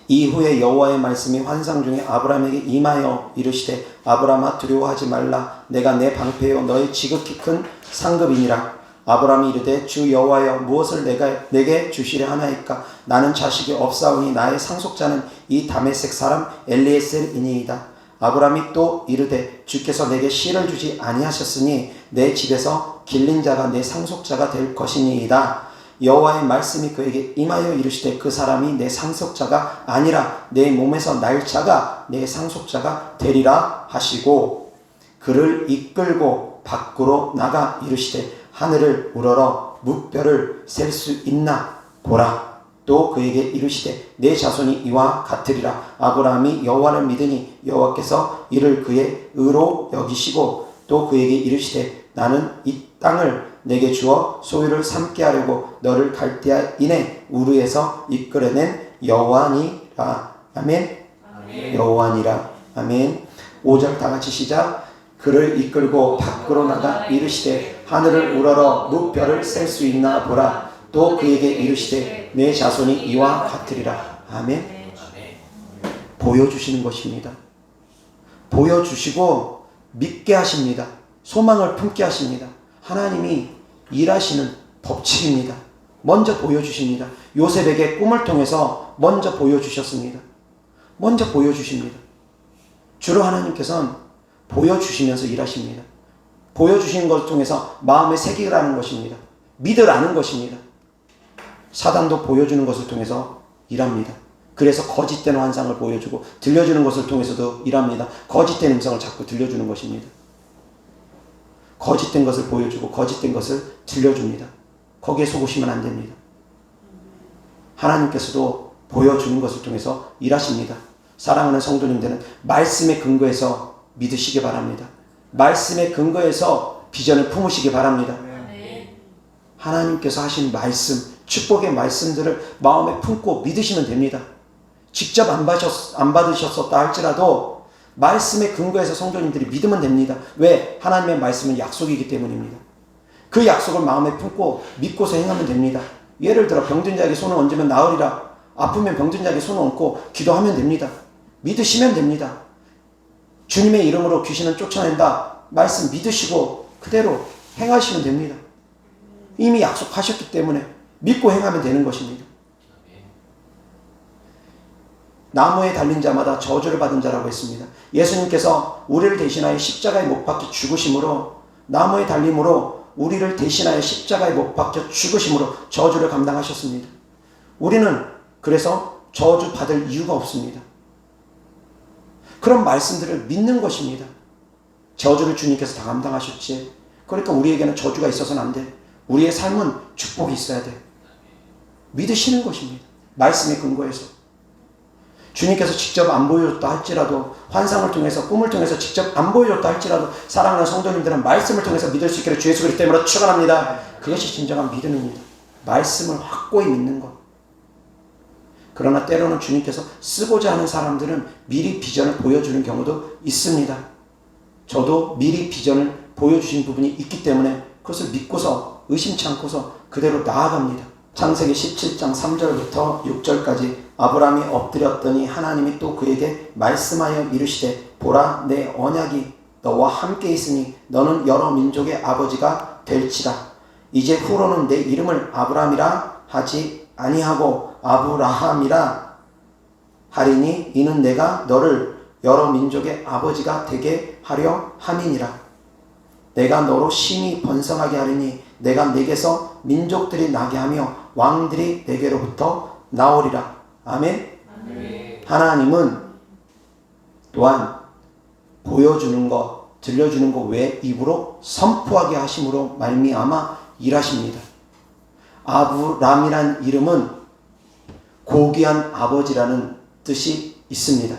이후에 여호와의 말씀이 환상 중에 아브라함에게 임하여 이르시되 아브라함아 두려워하지 말라. 내가 내 방패요 너의 지극히 큰 상급이니라. 아브라함이 이르되 주 여호와여 무엇을 내게 주시려 하나이까. 나는 자식이 없사오니 나의 상속자는 이 다메섹 사람 엘리에셀이니이다. 아브라함이 또 이르되 주께서 내게 씨를 주지 아니하셨으니 내 집에서 길린 자가 내 상속자가 될 것이니이다. 여호와의 말씀이 그에게 임하여 이르시되 그 사람이 내 상속자가 아니라 내 몸에서 날 자가 내 상속자가 되리라 하시고 그를 이끌고 밖으로 나가 이르시되 하늘을 우러러 무뼈를 셀 수 있나 보라. 또 그에게 이르시되 내 자손이 이와 같으리라. 아브라함이 여호와를 믿으니 여호와께서 이를 그의 의로 여기시고 또 그에게 이르시되 나는 이 땅을 내게 주어 소유를 삼게 하려고 너를 갈대아인의 우르에서 이끌어낸 여호와니라. 아멘. 아멘. 여호와니라. 아멘. 5절 다 같이 시작. 그를 이끌고 밖으로 나가 이르시되 하늘을 우러러 무뼈를 셀 수 있나 보라. 또 그에게 이르시되 내 자손이 이와 같으리라. 아멘. 보여주시는 것입니다. 보여주시고 믿게 하십니다. 소망을 품게 하십니다. 하나님이 일하시는 법칙입니다. 먼저 보여주십니다. 요셉에게 꿈을 통해서 먼저 보여주셨습니다. 먼저 보여주십니다. 주로 하나님께서는 보여주시면서 일하십니다. 보여주시는 것을 통해서 마음에 새기라는 것입니다. 믿으라는 것입니다. 사단도 보여주는 것을 통해서 일합니다. 그래서 거짓된 환상을 보여주고 들려주는 것을 통해서도 일합니다. 거짓된 음성을 자꾸 들려주는 것입니다. 거짓된 것을 보여주고 거짓된 것을 들려줍니다. 거기에 속으시면 안 됩니다. 하나님께서도 보여주는 것을 통해서 일하십니다. 사랑하는 성도님들은 말씀에 근거해서 믿으시기 바랍니다. 말씀에 근거해서 비전을 품으시기 바랍니다. 하나님께서 하신 말씀, 축복의 말씀들을 마음에 품고 믿으시면 됩니다. 직접 안 받으셨었다 할지라도 말씀에 근거해서 성도님들이 믿으면 됩니다. 왜? 하나님의 말씀은 약속이기 때문입니다. 그 약속을 마음에 품고 믿고서 행하면 됩니다. 예를 들어 병든 자에게 손을 얹으면 나으리라. 아프면 병든 자에게 손을 얹고 기도하면 됩니다. 믿으시면 됩니다. 주님의 이름으로 귀신을 쫓아낸다. 말씀 믿으시고 그대로 행하시면 됩니다. 이미 약속하셨기 때문에 믿고 행하면 되는 것입니다. 나무에 달린 자마다 저주를 받은 자라고 했습니다. 예수님께서 우리를 대신하여 십자가에 못 박혀 죽으심으로, 나무에 달림으로 우리를 대신하여 십자가에 못 박혀 죽으심으로 저주를 감당하셨습니다. 우리는 그래서 저주 받을 이유가 없습니다. 그런 말씀들을 믿는 것입니다. 저주를 주님께서 다 감당하셨지. 그러니까 우리에게는 저주가 있어서는 안 돼. 우리의 삶은 축복이 있어야 돼. 믿으시는 것입니다. 말씀에 근거해서. 주님께서 직접 안 보여줬다 할지라도, 환상을 통해서, 꿈을 통해서 직접 안 보여줬다 할지라도 사랑하는 성도님들은 말씀을 통해서 믿을 수 있기를 주 예수 그리스도 이름으로 축원합니다. 그것이 진정한 믿음입니다. 말씀을 확고히 믿는 것. 그러나 때로는 주님께서 쓰고자 하는 사람들은 미리 비전을 보여주는 경우도 있습니다. 저도 미리 비전을 보여주신 부분이 있기 때문에 그것을 믿고서 의심치 않고서 그대로 나아갑니다. 창세기 17장 3절부터 6절까지 아브라함이 엎드렸더니 하나님이 또 그에게 말씀하여 이르시되 보라 내 언약이 너와 함께 있으니 너는 여러 민족의 아버지가 될지라. 이제 후로는 내 이름을 아브라함이라 하지 아니하고 아브라함이라 하리니 이는 내가 너를 여러 민족의 아버지가 되게 하려 함이니라. 내가 너로 심히 번성하게 하리니 내가 내게서 민족들이 나게 하며 왕들이 내게로부터 나오리라. 아멘. 아멘. 하나님은 또한 보여주는 것, 들려주는 것 외에 입으로 선포하게 하심으로 말미암아 일하십니다. 아브람이란 이름은 고귀한 아버지라는 뜻이 있습니다.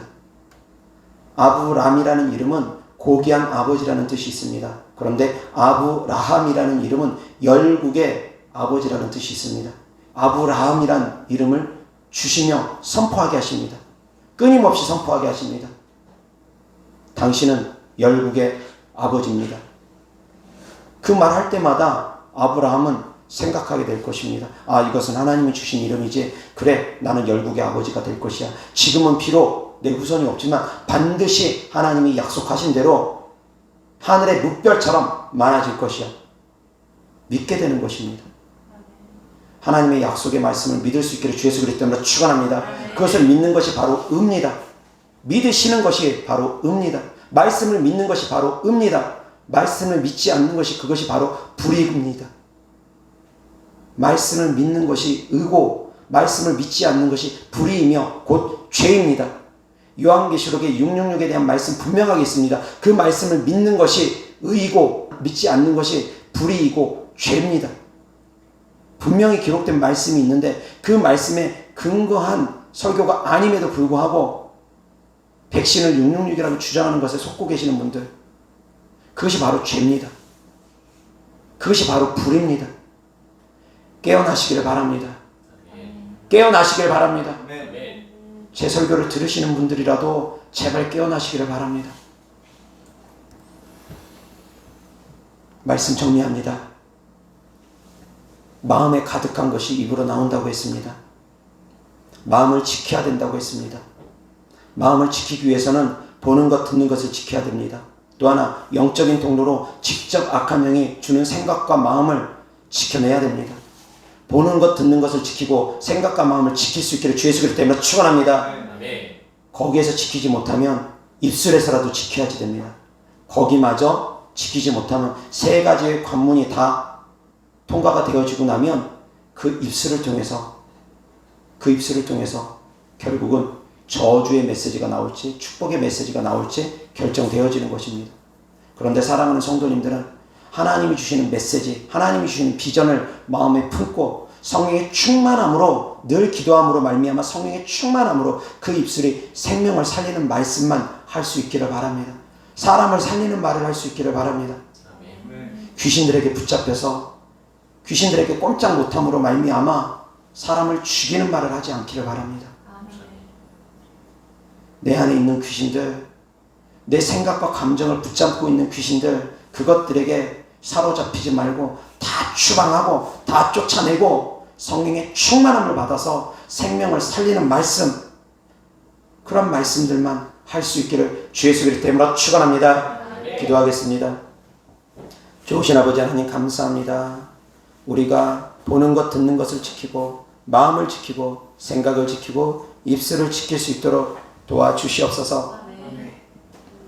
아브람이라는 이름은 고귀한 아버지라는 뜻이 있습니다. 그런데 아브라함이라는 이름은 열국의 아버지라는 뜻이 있습니다. 아브라함이란 이름을 주시며 선포하게 하십니다. 끊임없이 선포하게 하십니다. 당신은 열국의 아버지입니다. 그 말 할 때마다 아브라함은 생각하게 될 것입니다. 아, 이것은 하나님이 주신 이름이지. 그래, 나는 열국의 아버지가 될 것이야. 지금은 비록 내 후손이 없지만 반드시 하나님이 약속하신 대로 하늘의 뭇별처럼 많아질 것이야. 믿게 되는 것입니다. 하나님의 약속의 말씀을 믿을 수 있기를 주 예수 그리스도 이름으로 축원합니다. 그것을 믿는 것이 바로 의입니다. 믿으시는 것이 바로 의입니다. 말씀을 믿는 것이 바로 의입니다. 말씀을 믿지 않는 것이 그것이 바로 불의입니다. 말씀을 믿는 것이 의고 말씀을 믿지 않는 것이 불의이며 곧 죄입니다. 요한계시록의 666에 대한 말씀 분명하게 있습니다. 그 말씀을 믿는 것이 의이고 믿지 않는 것이 불의이고 죄입니다. 분명히 기록된 말씀이 있는데 그 말씀에 근거한 설교가 아님에도 불구하고 백신을 666이라고 주장하는 것에 속고 계시는 분들, 그것이 바로 죄입니다. 그것이 바로 불입니다. 깨어나시기를 바랍니다. 깨어나시기를 바랍니다. 제 설교를 들으시는 분들이라도 제발 깨어나시기를 바랍니다. 말씀 정리합니다. 마음에 가득한 것이 입으로 나온다고 했습니다. 마음을 지켜야 된다고 했습니다. 마음을 지키기 위해서는 보는 것, 듣는 것을 지켜야 됩니다. 또 하나, 영적인 통로로 직접 악한 영이 주는 생각과 마음을 지켜내야 됩니다. 보는 것, 듣는 것을 지키고 생각과 마음을 지킬 수 있기를 주 예수 그리스도 이름으로 축원합니다. 거기에서 지키지 못하면 입술에서라도 지켜야지 됩니다. 거기마저 지키지 못하면 세 가지의 관문이 다 통과가 되어지고 나면 그 입술을 통해서 결국은 저주의 메시지가 나올지 축복의 메시지가 나올지 결정되어지는 것입니다. 그런데 사랑하는 성도님들은 하나님이 주시는 메시지, 하나님이 주시는 비전을 마음에 품고 성령의 충만함으로, 늘 기도함으로 말미암아 성령의 충만함으로 그 입술이 생명을 살리는 말씀만 할 수 있기를 바랍니다. 사람을 살리는 말을 할 수 있기를 바랍니다. 귀신들에게 붙잡혀서 귀신들에게 꼼짝 못함으로 말미암아 사람을 죽이는 말을 하지 않기를 바랍니다. 내 안에 있는 귀신들, 내 생각과 감정을 붙잡고 있는 귀신들, 그것들에게 사로잡히지 말고 다 추방하고 다 쫓아내고 성령의 충만함을 받아서 생명을 살리는 말씀, 그런 말씀들만 할 수 있기를 주 예수 그리스도 이름으로 축원합니다. 기도하겠습니다. 좋으신 아버지 하나님 감사합니다. 우리가 보는 것, 듣는 것을 지키고 마음을 지키고 생각을 지키고 입술을 지킬 수 있도록 도와주시옵소서.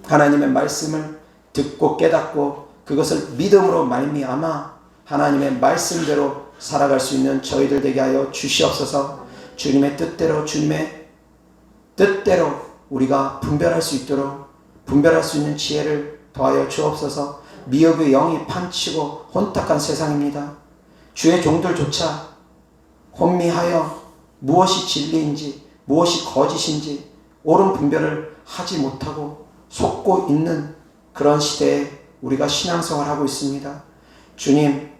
하나님의 말씀을 듣고 깨닫고 그것을 믿음으로 말미암아 하나님의 말씀대로 살아갈 수 있는 저희들 되게 하여 주시옵소서. 주님의 뜻대로 우리가 분별할 수 있도록 분별할 수 있는 지혜를 더하여 주옵소서. 미혹의 영이 판치고 혼탁한 세상입니다. 주의 종들조차 혼미하여 무엇이 진리인지 무엇이 거짓인지 옳은 분별을 하지 못하고 속고 있는 그런 시대에 우리가 신앙생활을 하고 있습니다. 주님,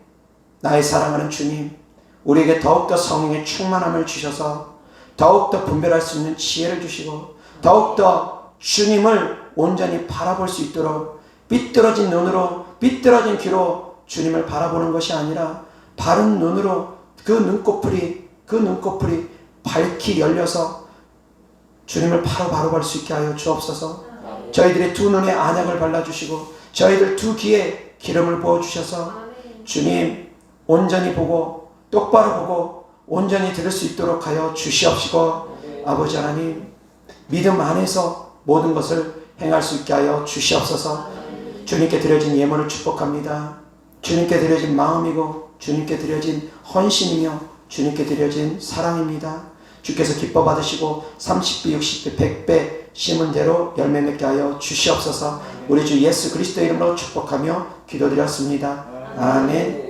나의 사랑하는 주님, 우리에게 더욱더 성령의 충만함을 주셔서 더욱더 분별할 수 있는 지혜를 주시고 더욱더 주님을 온전히 바라볼 수 있도록 삐뚤어진 눈으로 삐뚤어진 귀로 주님을 바라보는 것이 아니라 바른 눈으로 그 눈꺼풀이 밝히 열려서 주님을 바로 볼 수 있게 하여 주옵소서. 저희들의 두 눈에 안약을 발라주시고 저희들 두 귀에 기름을 부어주셔서 주님 온전히 보고 똑바로 보고 온전히 들을 수 있도록 하여 주시옵시고 아버지 하나님 믿음 안에서 모든 것을 행할 수 있게 하여 주시옵소서. 주님께 드려진 예물을 축복합니다. 주님께 드려진 마음이고 주님께 드려진 헌신이며 주님께 드려진 사랑입니다. 주께서 기뻐 받으시고 30배, 60배, 100배 심은 대로 열매 맺게 하여 주시옵소서. 우리 주 예수 그리스도의 이름으로 축복하며 기도드렸습니다. 아멘.